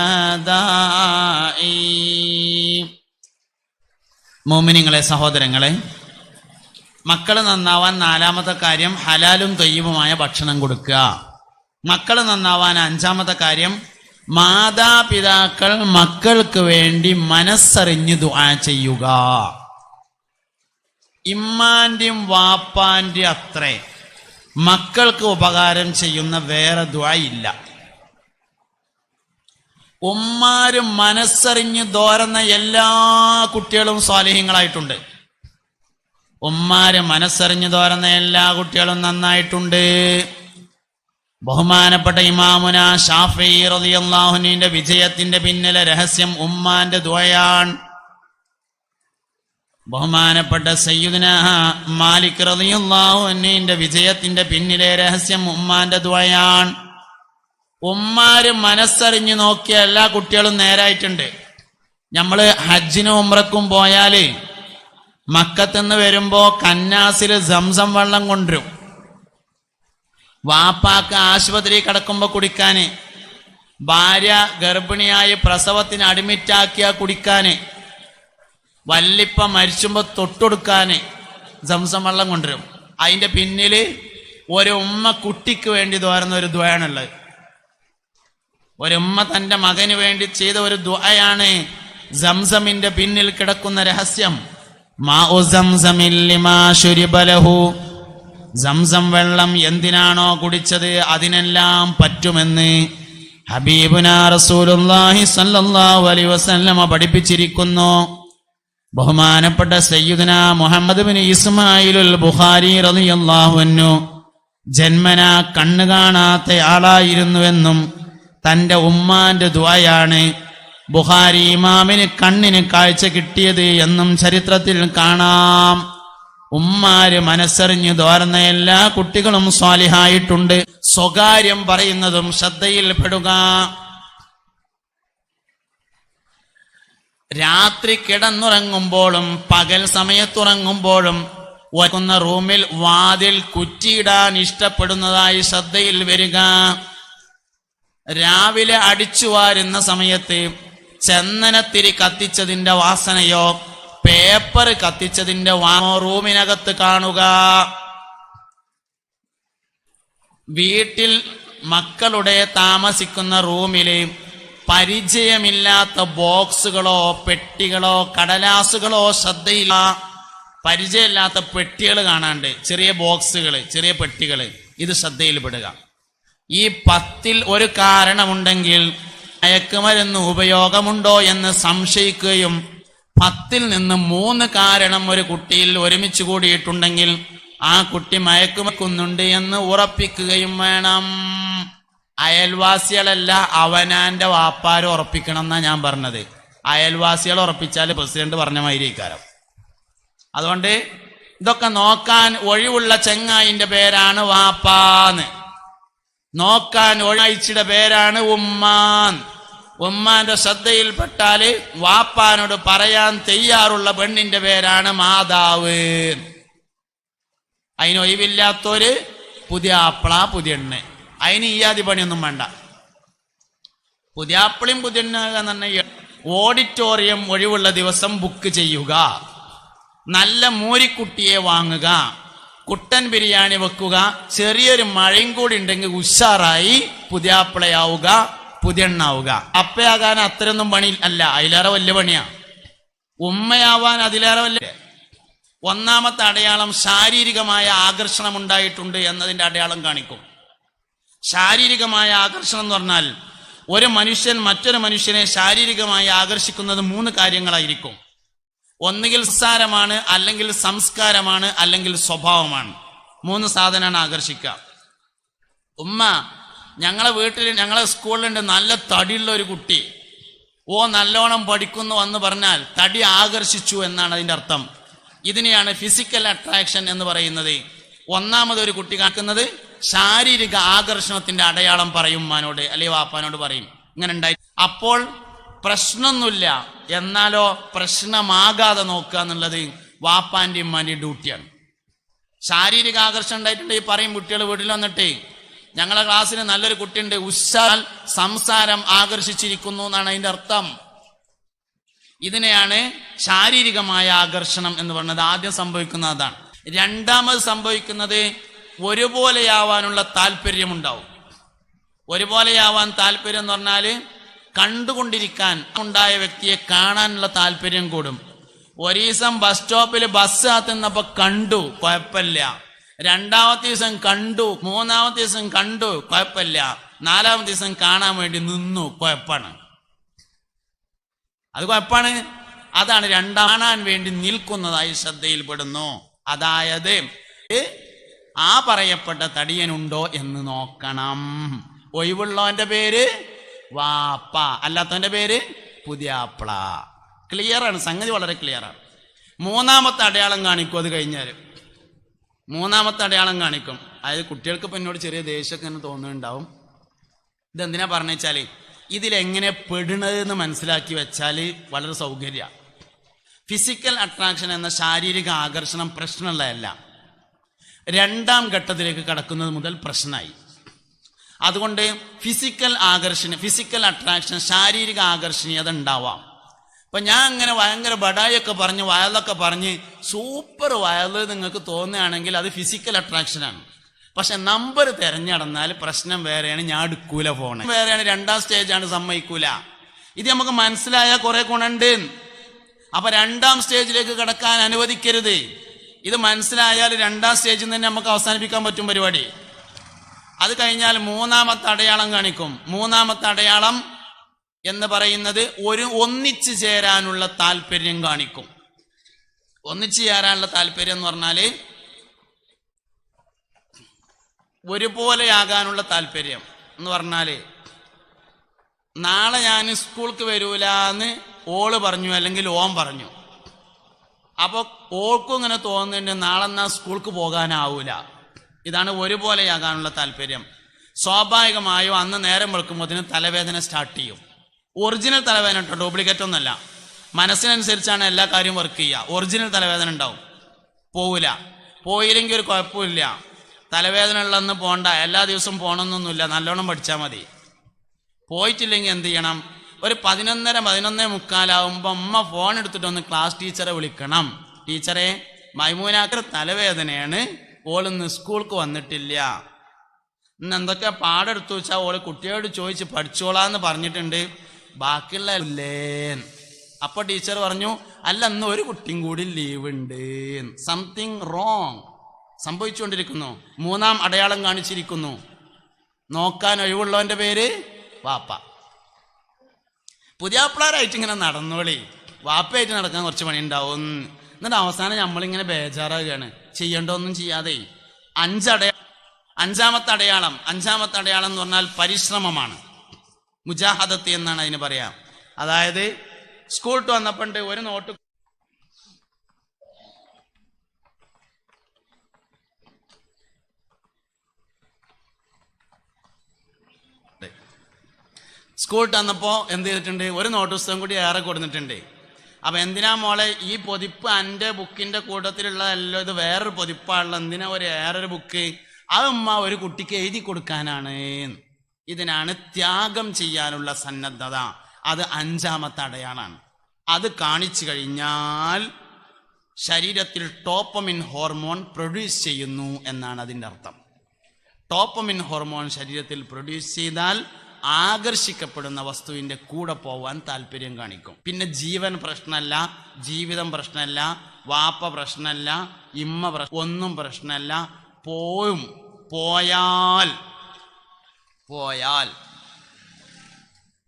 दाई. മോമിനിങ്ങളെ, സഹോദരങ്ങളെ, മക്കൾ നന്നാവാൻ 4ാമത്തെ കാര്യം ഹലാലും തയ്യിബുമായ ഭക്ഷണം കൊടുക്കുക. മക്കൾ നന്നാവാൻ 5ാമത്തെ കാര്യം മാതാപിതാക്കൾ മക്കൾക്ക് വേണ്ടി മനസ്സറിഞ്ഞ് ദുആ ചെയ്യുക. ഇമ്മാന്റെയും വാപ്പാന്റെയും അത്രേ മക്കൾക്ക് ഉപകാരം ചെയ്യുന്ന വേറെ ദുആ ഇല്ല. ഉമ്മാരും മനസ്സറിഞ്ഞ് ദോരുന്ന എല്ലാ കുട്ടികളും സ്വാലിഹീങ്ങളായിട്ടുണ്ട്. ഉമ്മാര് മനസ്സറിഞ്ഞ് ദോരുന്ന എല്ലാ കുട്ടികളും നന്നായിട്ടുണ്ട്. ബഹുമാനപ്പെട്ട ഇമാമുന ശാഫിഈ റളിയല്ലാഹു അൻഹുവിന്റെ വിജയത്തിന്റെ പിന്നിലെ രഹസ്യം ഉമ്മാന്റെ ദുആയാണ്. ബഹുമാനപ്പെട്ട സയ്യിദുനാ മാലിക് റളിയല്ലാഹു അൻഹുവിന്റെ വിജയത്തിന്റെ പിന്നിലെ രഹസ്യം ഉമ്മാന്റെ ദുആയാണ്. ഉമ്മാര് മനസ്സറിഞ്ഞ് നോക്കിയ എല്ലാ കുട്ടികളും നേരായിട്ടുണ്ട്. നമ്മള് ഹജ്ജിനും ഉംറക്കും പോയാല് മക്കത്തുനിന്ന് വരുമ്പോ കന്നാസില് സംസം വെള്ളം കൊണ്ടുവരും. വാപ്പാക്ക് ആശുപത്രി കിടക്കുമ്പോ കുടിക്കാന്, ഭാര്യ ഗർഭിണിയായി പ്രസവത്തിന് അഡ്മിറ്റാക്കിയ കുടിക്കാന്, വല്ലിപ്പ മരിച്ചുമ്പോ തൊട്ടുകൊടുക്കാന് സംസം വെള്ളം കൊണ്ടുവരും. അതിന്റെ പിന്നില് ഒരു ഉമ്മ കുട്ടിക്ക് വേണ്ടി ദുആറുന്ന ഒരു ദുആയാണുള്ളത്. ഒരുമ്മ തന്റെ മകന് വേണ്ടി ചെയ്ത ഒരു ദുആയാണ് സംസമിന്റെ പിന്നിൽ കിടക്കുന്ന രഹസ്യം. മാഉ സംസമിൽ ലിമാ ശുരിബ ലഹു, സംസം വെള്ളം എന്തിനാണോ കുടിച്ചത് അതിനെല്ലാം പറ്റുമെന്ന് ഹബീബുനാ റസൂലുള്ളാഹി സ്വല്ലല്ലാഹു അലൈഹി വസല്ലമ പഠിപ്പിച്ചിരിക്കുന്നു. ബഹുമാനപ്പെട്ട സയ്യിദുനാ മുഹമ്മദ് ബിൻ ഇസ്മായിലുൽ ബുഖാരി റളിയല്ലാഹു അൻഹു ജന്മനാ കണ്ണു കാണാത്ത ആളായിരുന്നുവെന്നും തന്റെ ഉമ്മാന്റെ ദുആയാണ് ബുഖാരി ഇമാമിന് കണ്ണിന് കാഴ്ച കിട്ടിയത് എന്നും ചരിത്രത്തിൽ കാണാം. ഉമ്മാര് മനസ്സറിഞ്ഞ് ദോരുന്ന എല്ലാ കുട്ടികളും സ്വാലിഹായിട്ടുണ്ട്. സ്വകാര്യം പറയുന്നതും ശ്രദ്ധയിൽ പെടുക. രാത്രി കിടന്നുറങ്ങുമ്പോഴും പകൽ സമയത്തുറങ്ങുമ്പോഴും ഒക്കുന്ന റൂമിൽ വാതിൽ കുറ്റിയിടാൻ ഇഷ്ടപ്പെടുന്നതായി ശ്രദ്ധയിൽ വരിക. രാവിലെ അടിച്ചു വാരുന്ന സമയത്ത് ചന്ദനത്തിരി കത്തിച്ചതിന്റെ വാസനയോ പേപ്പർ കത്തിച്ചതിന്റെ റൂമിനകത്ത് കാണുക. വീട്ടിൽ മക്കളുടെ താമസിക്കുന്ന റൂമില് പരിചയമില്ലാത്ത ബോക്സുകളോ പെട്ടികളോ കടലാസുകളോ ശ്രദ്ധയില്ല. പരിചയമില്ലാത്ത പെട്ടികൾ കാണാണ്ട്, ചെറിയ ബോക്സുകള്, ചെറിയ പെട്ടികള്, ഇത് ശ്രദ്ധയിൽപ്പെടുക. ഈ 10ൽ ഒരു കാരണമുണ്ടെങ്കിൽ മയക്കുമരുന്ന് ഉപയോഗമുണ്ടോ എന്ന് സംശയിക്കുകയും 10ൽ നിന്ന് 3 കാരണം ഒരു കുട്ടിയിൽ ഒരുമിച്ച് കൂടിയിട്ടുണ്ടെങ്കിൽ ആ കുട്ടി മയക്കുമക്കുന്നുണ്ട് എന്ന് ഉറപ്പിക്കുകയും വേണം. അയൽവാസികളല്ല, അവനാന്റെ വാപ്പാരെ ഉറപ്പിക്കണം എന്നാ ഞാൻ പറഞ്ഞത്. അയൽവാസികൾ ഉറപ്പിച്ചാൽ പ്രസിഡന്റ് പറഞ്ഞ മാതിരിക്കാരം. അതുകൊണ്ട് ഇതൊക്കെ നോക്കാൻ ഒഴിവുള്ള ചെങ്ങായിന്റെ പേരാണ് വാപ്പാന്ന്. നോക്കാൻ ഒഴിച്ചിയുടെ പേരാണ് ഉമ്മാൻ. ഉമ്മാന്റെ ശ്രദ്ധയിൽപ്പെട്ടാല് വാപ്പാനോട് പറയാൻ തയ്യാറുള്ള പെണ്ണിന്റെ പേരാണ് മാതാവ്. അതിനൊഴിവില്ലാത്തൊരു പുതിയാപ്പിള പുതിയെണ്ണ്. അതിന് ഈയാതി പണിയൊന്നും വേണ്ട. പുതിയാപ്പിളയും പുതിയെണ്ണ തന്നെ ഓഡിറ്റോറിയം ഒഴിവുള്ള ദിവസം ബുക്ക് ചെയ്യുക, നല്ല മൂരിക്കുട്ടിയെ വാങ്ങുക, കുട്ടൻ ബിരിയാണി വെക്കുക, ചെറിയൊരു മഴയും കൂടി ഉണ്ടെങ്കിൽ ഉഷാറായി പുതിയാപ്പിളയാവുക, പുതിയെണ്ണാവുക. അപ്പയാകാൻ അത്രയൊന്നും പണി അല്ല, അതിലേറെ വലിയ പണിയാ. ഉമ്മയാവാൻ അതിലേറെ വലിയ. ഒന്നാമത്തെ അടയാളം ശാരീരികമായ ആകർഷണം ഉണ്ടായിട്ടുണ്ട് എന്നതിന്റെ അടയാളം കാണിക്കും. ശാരീരികമായ ആകർഷണം എന്ന് പറഞ്ഞാൽ ഒരു മനുഷ്യൻ മറ്റൊരു മനുഷ്യനെ ശാരീരികമായി ആകർഷിക്കുന്നത് 3 കാര്യങ്ങളായിരിക്കും. ഒന്നുകിൽ സംസാരമാണ്, അല്ലെങ്കിൽ സംസ്കാരമാണ്, അല്ലെങ്കിൽ സ്വഭാവമാണ്. 3 സാധനമാണ് ആകർഷിക്കുക. ഉമ്മ, ഞങ്ങളെ വീട്ടിൽ ഞങ്ങളെ സ്കൂളിലുണ്ട് നല്ല തടിയുള്ള ഒരു കുട്ടി, നല്ലോണം പഠിക്കുന്നു എന്ന് പറഞ്ഞാൽ തടി ആകർഷിച്ചു എന്നാണ് അതിന്റെ അർത്ഥം. ഇതിനെയാണ് ഫിസിക്കൽ അട്രാക്ഷൻ എന്ന് പറയുന്നത്. ഒന്നാമതൊരു കുട്ടി കാണിക്കുന്നത് ശാരീരിക ആകർഷണത്തിന്റെ അടയാളം പറയും ഉമ്മാനോട് അല്ലെങ്കിൽ വാപ്പാനോട് പറയും, ഇങ്ങനെ ഉണ്ടായി. അപ്പോൾ പ്രശ്നമൊന്നുമില്ല, എന്നാലോ പ്രശ്നമാകാതെ നോക്കുക എന്നുള്ളത് വാപ്പാന്റെയും ഉമ്മാന്റെയും ഡ്യൂട്ടിയാണ്. ശാരീരിക ആകർഷണം ഉണ്ടായിട്ടുണ്ടെങ്കിൽ പറയും കുട്ടികൾ വീട്ടിൽ വന്നിട്ട്, ഞങ്ങളെ ക്ലാസ്സിൽ നല്ലൊരു കുട്ടിയുണ്ട്, ഉസ്സാൽ സംസാരം ആകർഷിച്ചിരിക്കുന്നു എന്നാണ് അതിന്റെ അർത്ഥം. ഇതിനെയാണ് ശാരീരികമായ ആകർഷണം എന്ന് പറയുന്നത്. ആദ്യം സംഭവിക്കുന്ന അതാണ്. രണ്ടാമത് സംഭവിക്കുന്നത് ഒരുപോലെയാവാനുള്ള താല്പര്യമുണ്ടാവും. ഒരുപോലെയാവാൻ താല്പര്യം എന്ന് പറഞ്ഞാൽ കണ്ടുകൊണ്ടിരിക്കാൻ ഉണ്ടായ വ്യക്തിയെ കാണാനുള്ള താല്പര്യം കൂടും. ഒരു ദിവസം ബസ് സ്റ്റോപ്പിൽ ബസ് കാത്തുന്നപ്പോ കണ്ടു, കുഴപ്പമില്ല. രണ്ടാമത്തെ ദിവസം കണ്ടു, മൂന്നാമത്തെ ദിവസം കണ്ടു, കുഴപ്പമില്ല. നാലാമത്തെ ദിവസം കാണാൻ വേണ്ടി നിന്നു, കുഴപ്പമാണ്. അത് കുഴപ്പമാണ്. അതാണ് കാണാൻ വേണ്ടി നിൽക്കുന്നതായി ശ്രദ്ധയിൽപ്പെടുന്നു. അതായത് ആ പറയപ്പെട്ട തടിയനുണ്ടോ എന്ന് നോക്കണം. ഒഴിവുള്ളവന്റെ പേര് വാപ്പ, അല്ലാത്തവന്റെ പേര് പുതിയാപ്പിള. ക്ലിയറാണ്, സംഗതി വളരെ ക്ലിയറാണ്. മൂന്നാമത്തെ അടയാളം കാണിക്കും. അത് കഴിഞ്ഞാൽ മൂന്നാമത്തെ അടയാളം കാണിക്കും. അതായത് കുട്ടികൾക്ക് ഇപ്പം എന്നോട് ചെറിയ ദേഷ്യമൊക്കെ എന്ന് തോന്നുന്നുണ്ടാവും. ഇതെന്തിനാ പറഞ്ഞു വെച്ചാൽ ഇതിലെങ്ങനെ പെടുന്നതെന്ന് മനസ്സിലാക്കി വെച്ചാൽ വളരെ സൗകര്യ. ഫിസിക്കൽ അട്രാക്ഷൻ എന്ന ശാരീരിക ആകർഷണം പ്രശ്നമുള്ളതല്ല. രണ്ടാം ഘട്ടത്തിലേക്ക് കടക്കുന്നത് മുതൽ പ്രശ്നമായി. അതുകൊണ്ട് ഫിസിക്കൽ അട്രാക്ഷൻ, ശാരീരിക ആകർഷണീയത ഉണ്ടാവാം. അപ്പൊ ഞാൻ അങ്ങനെ ഭയങ്കര ബടായൊക്കെ പറഞ്ഞ് വയലൊക്കെ പറഞ്ഞ് സൂപ്പർ വയല് നിങ്ങൾക്ക് തോന്നുകയാണെങ്കിൽ അത് ഫിസിക്കൽ അട്രാക്ഷനാണ്. പക്ഷെ നമ്പർ തിരഞ്ഞടന്നാൽ പ്രശ്നം വേറെയാണ്. ഞാൻ എടുക്കൂല, ഫോണ് വേറെയാണ്. രണ്ടാം സ്റ്റേജാണ്, സമ്മതിക്കൂല. ഇത് നമുക്ക് മനസ്സിലായ കുറെ ഗുണുണ്ട്. അപ്പൊ രണ്ടാം സ്റ്റേജിലേക്ക് കടക്കാൻ അനുവദിക്കരുത്. ഇത് മനസ്സിലായാൽ രണ്ടാം സ്റ്റേജിൽ തന്നെ നമുക്ക് അവസാനിപ്പിക്കാൻ പറ്റും പരിപാടി. അത് കഴിഞ്ഞാൽ മൂന്നാമത്തെ അടയാളം കാണിക്കും. മൂന്നാമത്തെ അടയാളം എന്ന് പറയുന്നത് ഒന്നിച്ചു ചേരാനുള്ള താല്പര്യം കാണിക്കും. ഒന്നിച്ചു ചേരാനുള്ള താല്പര്യം എന്ന് പറഞ്ഞാല് ഒരുപോലെയാകാനുള്ള താല്പര്യം എന്ന് പറഞ്ഞാല്, നാളെ ഞാൻ സ്കൂൾക്ക് വരൂല എന്ന് ഓള് പറഞ്ഞു, അല്ലെങ്കിൽ ഓൻ പറഞ്ഞു. അപ്പൊ ഓൾക്കും ഇങ്ങനെ തോന്നുന്നുണ്ട് നാളെ എന്നാ സ്കൂൾക്ക് പോകാനാവൂല. ഇതാണ് ഒരുപോലെയാകാനുള്ള താല്പര്യം. സ്വാഭാവികമായും അന്ന് നേരം വെളുക്കുമ്പോഴത്തേന് തലവേദന സ്റ്റാർട്ട് ചെയ്യും. ഒറിജിനൽ തലവേദന കേട്ടോ, ഡ്യൂപ്ലിക്കേറ്റ് ഒന്നല്ല. മനസ്സിനനുസരിച്ചാണ് എല്ലാ കാര്യവും വർക്ക് ചെയ്യുക. ഒറിജിനൽ തലവേദന ഉണ്ടാവും, പോവില്ല. പോയില്ലെങ്കിൽ ഒരു കുഴപ്പമില്ല. തലവേദന ഉള്ളന്ന് പോണ്ട, എല്ലാ ദിവസവും പോകണമെന്നൊന്നുമില്ല, നല്ലോണം പഠിച്ചാൽ മതി. പോയിട്ടില്ലെങ്കിൽ എന്ത് ചെയ്യണം? ഒരു 11:15 അമ്മ ഫോൺ എടുത്തിട്ടൊന്ന് ക്ലാസ് ടീച്ചറെ വിളിക്കണം. ടീച്ചറെ, മൈമൂനാക്ക് തലവേദനയാണ്, ഓളിന്ന് സ്കൂൾക്ക് വന്നിട്ടില്ല, ഇന്ന് എന്തൊക്കെ പാടെടുത്തു വെച്ചാൽ ഓള് കുട്ടിയോട് ചോദിച്ച് പഠിച്ചോളാന്ന് പറഞ്ഞിട്ടുണ്ട്, ബാക്കിയുള്ള ഇല്ലേ? അപ്പൊ ടീച്ചർ പറഞ്ഞു, അല്ല ഇന്ന് ഒരു കുട്ടിയും കൂടി ലീവ് ഉണ്ട്. സംതിങ് റോങ് സംഭവിച്ചുകൊണ്ടിരിക്കുന്നു. മൂന്നാം അടയാളം കാണിച്ചിരിക്കുന്നു. നോക്കാൻ ഒഴിവുള്ളവന്റെ പേര് വാപ്പ. പുതിയാപ്പിളാരായിട്ട് ഇങ്ങനെ നടന്നോളി, വാപ്പയായിട്ട് നടക്കാൻ കുറച്ച് പണി ഉണ്ടാവും. എന്നിട്ട് അവസാനം നമ്മളിങ്ങനെ ബേജാറാകുകയാണ്, ചെയ്യേണ്ടതൊന്നും ചെയ്യാതെ. അഞ്ചാമത്തെ അടയാളം എന്ന് പറഞ്ഞാൽ പരിശ്രമമാണ്. മുജാഹദത്ത് എന്നാണ് അതിന് പറയാം. അതായത് സ്കൂൾ വിട്ട് വന്നപ്പോണ്ട് ഒരു നോട്ട് സ്കൂൾ വിട്ട് വന്നപ്പോ എന്ത് ചെയ്തിട്ടുണ്ട്, ഒരു നോട്ട് പുസ്തകം കൂടി ഏറെ കൊടുത്തിട്ടുണ്ട്. അപ്പൊ എന്തിനാ മോളെ ഈ പൊതിപ്പ് എൻ്റെ ബുക്കിന്റെ കൂട്ടത്തിലുള്ളതല്ലോ, ഇത് വേറൊരു പൊതിപ്പാണല്ലോ, എന്തിനാ ഏറൊരു ബുക്ക്? അത് ഉമ്മ ഒരു കുട്ടിക്ക് എഴുതി കൊടുക്കാനാണ്. ഇതിനാണ് ത്യാഗം ചെയ്യാനുള്ള സന്നദ്ധത. അത് അഞ്ചാമത്തെ അടയാളാണ്. അത് കാണിച്ചു കഴിഞ്ഞാൽ ശരീരത്തിൽ ഡോപ്പമിൻ ഹോർമോൺ പ്രൊഡ്യൂസ് ചെയ്യുന്നു എന്നാണ് അതിൻ്റെ അർത്ഥം. ഡോപ്പമിൻ ഹോർമോൺ ശരീരത്തിൽ പ്രൊഡ്യൂസ് ചെയ്താൽ ആകർഷിക്കപ്പെടുന്ന വസ്തുവിന്റെ കൂടെ പോവാൻ താല്പര്യം കാണിക്കും. പിന്നെ ജീവൻ പ്രശ്നമല്ല, ജീവിതം പ്രശ്നമല്ല, വാപ്പ പ്രശ്നമല്ല, ഇമ്മ ഒന്നും പ്രശ്നമല്ല. പോയാൽ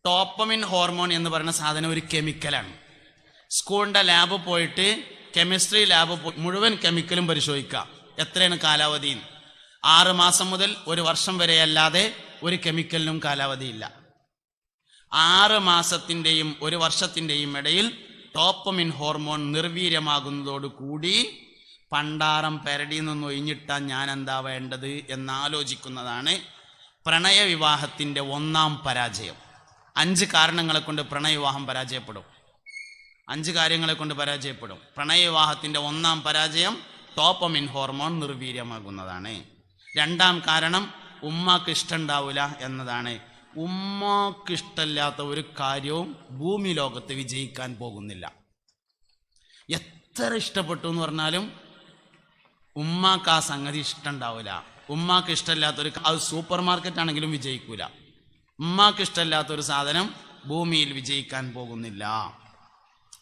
ഡോപ്പമിൻ ഹോർമോൺ എന്ന് പറയുന്ന സാധനം ഒരു കെമിക്കലാണ്. സ്കൂളിന്റെ ലാബ് പോയിട്ട് കെമിസ്ട്രി ലാബ് മുഴുവൻ കെമിക്കലും പരിശോധിക്കുക. എത്രയാണ് കാലാവധി? 6 മാസം മുതൽ 1 വർഷം വരെ അല്ലാതെ ഒരു കെമിക്കലിനും കാലാവധിയില്ല. 6 മാസത്തിൻ്റെയും 1 വർഷത്തിൻ്റെയും ഇടയിൽ ഡോപ്പമിൻ ഹോർമോൺ നിർവീര്യമാകുന്നതോടുകൂടി പണ്ടാരം പെരടിയിൽ നിന്ന് ഒഴിഞ്ഞിട്ടാൻ ഞാൻ എന്താ വേണ്ടത് എന്നാലോചിക്കുന്നതാണ് പ്രണയവിവാഹത്തിൻ്റെ 1ാം പരാജയം. 5 കാരണങ്ങളെ കൊണ്ട് പ്രണയവിവാഹം പരാജയപ്പെടും. 5 കാര്യങ്ങളെ കൊണ്ട് പരാജയപ്പെടും. പ്രണയവിവാഹത്തിൻ്റെ 1ാം പരാജയം ഡോപ്പമിൻ ഹോർമോൺ നിർവീര്യമാകുന്നതാണ്. 2ാം കാരണം ഉമ്മാക്ക് ഇഷ്ടമുണ്ടാവില്ല എന്നതാണ്. ഉമ്മാക്ക് ഇഷ്ടമില്ലാത്ത ഒരു കാര്യവും ഭൂമി ലോകത്ത് വിജയിക്കാൻ പോകുന്നില്ല. എത്ര ഇഷ്ടപ്പെട്ടു എന്ന് പറഞ്ഞാലും ഉമ്മാക്ക് ആ സംഗതി ഇഷ്ടമുണ്ടാവില്ല. ഉമ്മാക്ക് ഇഷ്ടമില്ലാത്തൊരു അത് സൂപ്പർ മാർക്കറ്റ് ആണെങ്കിലും വിജയിക്കൂല. ഉമ്മാക്ക് ഇഷ്ടമില്ലാത്തൊരു സാധനം ഭൂമിയിൽ വിജയിക്കാൻ പോകുന്നില്ല.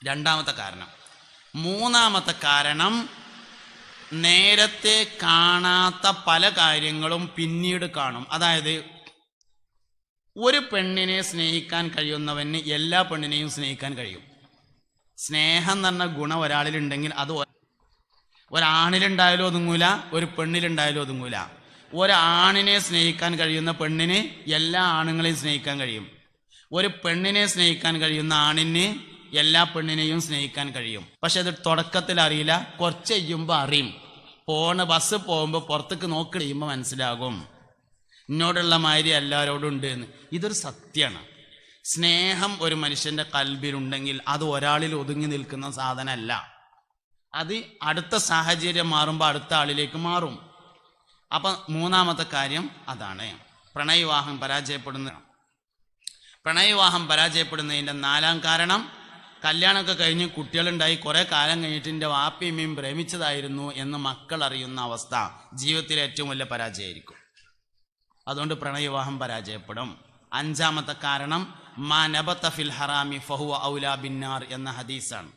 2ാമത്തെ കാരണം. 3ാമത്തെ കാരണം, നേരത്തെ കാണാത്ത പല കാര്യങ്ങളും പിന്നീട് കാണും. അതായത് ഒരു പെണ്ണിനെ സ്നേഹിക്കാൻ കഴിയുന്നവന് എല്ലാ പെണ്ണിനെയും സ്നേഹിക്കാൻ കഴിയും. സ്നേഹം എന്ന് പറഞ്ഞ ഗുണം ഒരാളിലുണ്ടെങ്കിൽ അത് ഒരാണിലുണ്ടായാലും ഒതുങ്ങൂല, ഒരു പെണ്ണിലുണ്ടായാലും ഒതുങ്ങൂല. ഒരാണിനെ സ്നേഹിക്കാൻ കഴിയുന്ന പെണ്ണിന് എല്ലാ ആണുങ്ങളെയും സ്നേഹിക്കാൻ കഴിയും. ഒരു പെണ്ണിനെ സ്നേഹിക്കാൻ കഴിയുന്ന ആണിന് എല്ലാ പെണ്ണിനെയും സ്നേഹിക്കാൻ കഴിയും. പക്ഷെ അത് തുടക്കത്തിൽ അറിയില്ല, കുറച്ച് കഴിയുമ്പോൾ അറിയും. ബസ് പോകുമ്പോൾ പുറത്തേക്ക് നോക്കി കഴിയുമ്പോൾ മനസ്സിലാകും എന്നോടുള്ള മാതിരി എല്ലാവരോടും ഉണ്ട് എന്ന്. ഇതൊരു സത്യമാണ്. സ്നേഹം ഒരു മനുഷ്യന്റെ കൽബിലുണ്ടെങ്കിൽ അത് ഒരാളിൽ ഒതുങ്ങി നിൽക്കുന്ന സാധനമല്ല. അത് അടുത്ത സാഹചര്യം മാറുമ്പോൾ അടുത്ത ആളിലേക്ക് മാറും. അപ്പം 3ാമത്തെ കാര്യം അതാണ്. പ്രണയവിവാഹം പരാജയപ്പെടുന്നതിൻ്റെ 4ാം കാരണം, കല്യാണമൊക്കെ കഴിഞ്ഞ് കുട്ടികളുണ്ടായി കുറേ കാലം കഴിഞ്ഞിട്ട് എൻ്റെ വാപ്പിയമ്മയും പ്രേമിച്ചതായിരുന്നു എന്ന് മക്കൾ അറിയുന്ന അവസ്ഥ ജീവിതത്തിലെ ഏറ്റവും വലിയ പരാജയമായിരിക്കും. അതുകൊണ്ട് പ്രണയവിവാഹം പരാജയപ്പെടും. 5ാമത്തെ കാരണം, മാ നബത ഫിൽ ഹറാമി ഫഹുവ ഔലാ ബിന്നാർ എന്ന ഹദീസാണ്.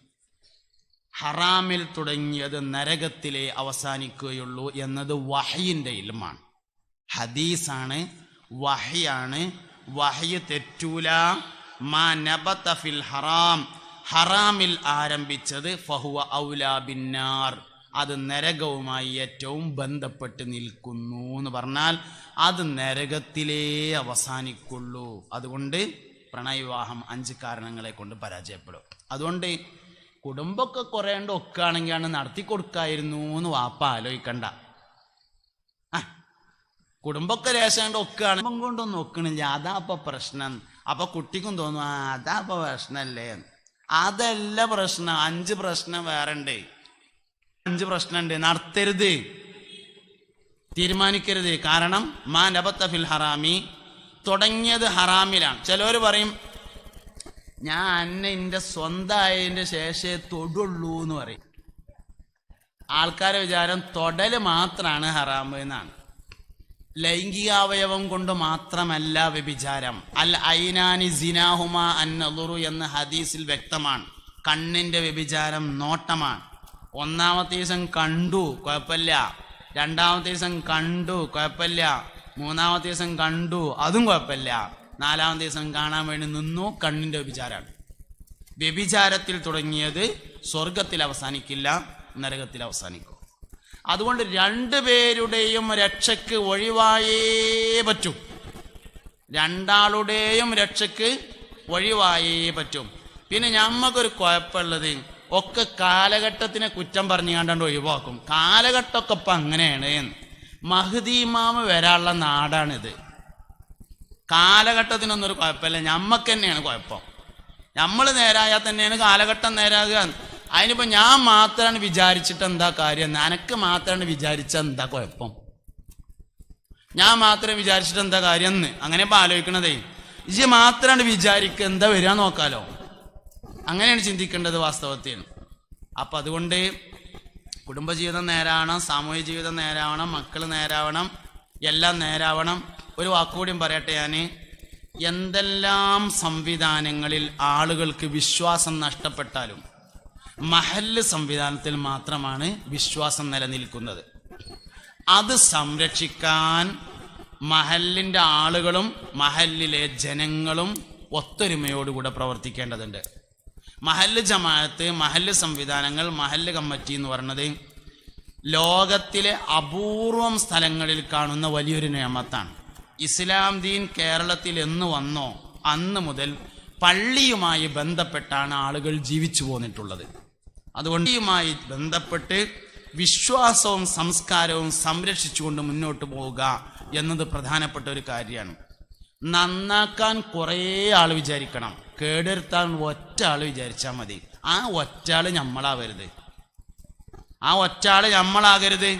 ഹറാമിൽ തുടങ്ങിയത് നരകത്തിലെ അവസാനിക്കുകയുള്ളൂ എന്നത് വഹയിൻ്റെ ഇൽമാണ്. ഹദീസാണ്, വഹയാണ്. വഹയ് തെറ്റൂല. മാ നബത ഫിൽ ഹറാം, ഹറാമിൽ ആരംഭിച്ചത് ഫഹുവ ഔലാ ബിന്നാർ, അത് നരകവുമായി ഏറ്റവും ബന്ധപ്പെട്ട് നിൽക്കുന്നു എന്ന് പറഞ്ഞാൽ അത് നരകത്തിലേ അവസാനിക്കുള്ളൂ. അതുകൊണ്ട് പ്രണയവിവാഹം 5 കാരണങ്ങളെ കൊണ്ട് പരാജയപ്പെടും. അതുകൊണ്ട് കുടുംബമൊക്കെ കുറേണ്ട് ഒക്കെ ആണെങ്കിലാണ് നടത്തി കൊടുക്കായിരുന്നു എന്ന് വാപ്പ ആലോചിക്കണ്ട. കുടുംബമൊക്കെ രേഷാണ്ട് ഒക്കെയാണ് കൊണ്ടൊന്നും നോക്കണില്ല, അതാ അപ്പൊ പ്രശ്നം. അപ്പൊ കുട്ടിക്കും തോന്നും അതാ അപ്പൊ പ്രശ്നമല്ലേ. അതല്ല പ്രശ്നം. 5 പ്രശ്നം വേറെ ഉണ്ട്. 5 പ്രശ്നമുണ്ട്. നടത്തരുത്, തീരുമാനിക്കരുത്. കാരണം മാ നബത ഫിൽ ഹറാമി, തുടങ്ങിയത് ഹറാമിലാണ്. ചിലവർ പറയും ഞാൻ അന്നെ എൻ്റെ സ്വന്തമായതിൻ്റെ ശേഷമേ തൊടുള്ളൂ എന്ന് പറയും. ആൾക്കാരെ വിചാരം തൊടല് മാത്രമാണ് ഹറാമ് എന്നാണ്. ലൈംഗികാവയവം കൊണ്ട് മാത്രമല്ല വ്യഭിചാരം. അൽ ഐനാനി സിനാഹുമ അന്നളുറു എന്ന ഹദീസിൽ വ്യക്തമാണ്. കണ്ണിന്റെ വ്യഭിചാരം നോട്ടമാണ്. 1ാമത്തെ ദിവസം കണ്ടു കുഴപ്പമില്ല, 2ാമത്തെ ദിവസം കണ്ടു കുഴപ്പമില്ല, 3ാമത്തെ ദിവസം കണ്ടു അതും കുഴപ്പമില്ല, 4ാമത്തെ ദിവസം കാണാൻ വേണ്ടി നിന്നു, കണ്ണിന്റെ വ്യഭിചാരമാണ്. വ്യഭിചാരത്തിൽ തുടങ്ങിയത് സ്വർഗത്തിൽ അവസാനിക്കില്ല, നരകത്തിൽ അവസാനിക്കും. അതുകൊണ്ട് രണ്ടുപേരുടെയും രക്ഷയ്ക്ക് ഒഴിവായേ പറ്റും. രണ്ടാളുടെയും രക്ഷയ്ക്ക് ഒഴിവായേ പറ്റും. പിന്നെ ഞമ്മക്കൊരു കുഴപ്പമുള്ളത് ഒക്കെ കാലഘട്ടത്തിനെ കുറ്റം പറഞ്ഞു കണ്ടാണ്ട് ഒഴിവാക്കും. കാലഘട്ടമൊക്കെ ഇപ്പം അങ്ങനെയാണ്. മഹ്ദി ഇമാമ് വരാനുള്ള നാടാണിത്. കാലഘട്ടത്തിനൊന്നും ഒരു കുഴപ്പമില്ല, ഞമ്മക്ക് തന്നെയാണ് കുഴപ്പം. നമ്മൾ നേരായാൽ തന്നെയാണ് കാലഘട്ടം നേരാകുക. അതിനിപ്പോൾ ഞാൻ മാത്രമാണ് വിചാരിച്ചിട്ട് എന്താ കാര്യം? നനക്ക് മാത്രമാണ് വിചാരിച്ചാൽ എന്താ കുഴപ്പം? ഞാൻ മാത്രം വിചാരിച്ചിട്ട് എന്താ കാര്യം എന്ന് അങ്ങനെ ഇപ്പം ആലോചിക്കണതേ. ഇജ് മാത്രമാണ് വിചാരിക്കുക, എന്താ വരിക നോക്കാലോ. അങ്ങനെയാണ് ചിന്തിക്കേണ്ടത് വാസ്തവത്തിൽ. അപ്പം അതുകൊണ്ട് കുടുംബജീവിതം നേരാവണം, സാമൂഹ്യ ജീവിതം നേരാവണം, മക്കൾ നേരാവണം, എല്ലാം നേരാവണം. ഒരു വാക്കുകൂടിയും പറയട്ടെ ഞാൻ. എന്തെല്ലാം സംവിധാനങ്ങളിൽ ആളുകൾക്ക് വിശ്വാസം നഷ്ടപ്പെട്ടാലും മഹല്ല് സംവിധാനത്തിൽ മാത്രമാണ് വിശ്വാസം നിലനിൽക്കുന്നത്. അത് സംരക്ഷിക്കാൻ മഹല്ലിൻ്റെ ആളുകളും മഹല്ലിലെ ജനങ്ങളും ഒത്തൊരുമയോടുകൂടെ പ്രവർത്തിക്കേണ്ടതുണ്ട്. മഹല്ല് ജമാഅത്ത്, മഹല്ല് സംവിധാനങ്ങൾ, മഹല്ല് കമ്മിറ്റി എന്ന് പറയുന്നത് ലോകത്തിലെ അപൂർവം സ്ഥലങ്ങളിൽ കാണുന്ന വലിയൊരു നിയമത്താണ്. ഇസ്ലാം ദീൻ കേരളത്തിൽ എന്ന് വന്നോ അന്ന് മുതൽ പള്ളിയുമായി ബന്ധപ്പെട്ടാണ് ആളുകൾ ജീവിച്ചു പോന്നിട്ടുള്ളത്. അതുകൊണ്ട് പള്ളിയുമായി ബന്ധപ്പെട്ട് വിശ്വാസവും സംസ്കാരവും സംരക്ഷിച്ചുകൊണ്ട് മുന്നോട്ട് പോവുക എന്നത് പ്രധാനപ്പെട്ട ഒരു കാര്യമാണ്. നന്നാക്കാൻ കുറേ ആൾ വിചാരിക്കണം, കേടുവരുത്താൻ ഒറ്റ ആൾ വിചാരിച്ചാൽ മതി. ആ ഒറ്റ ആൾ നമ്മളാവരുത്, ആ ഒറ്റ ആൾ നമ്മളാകരുത്.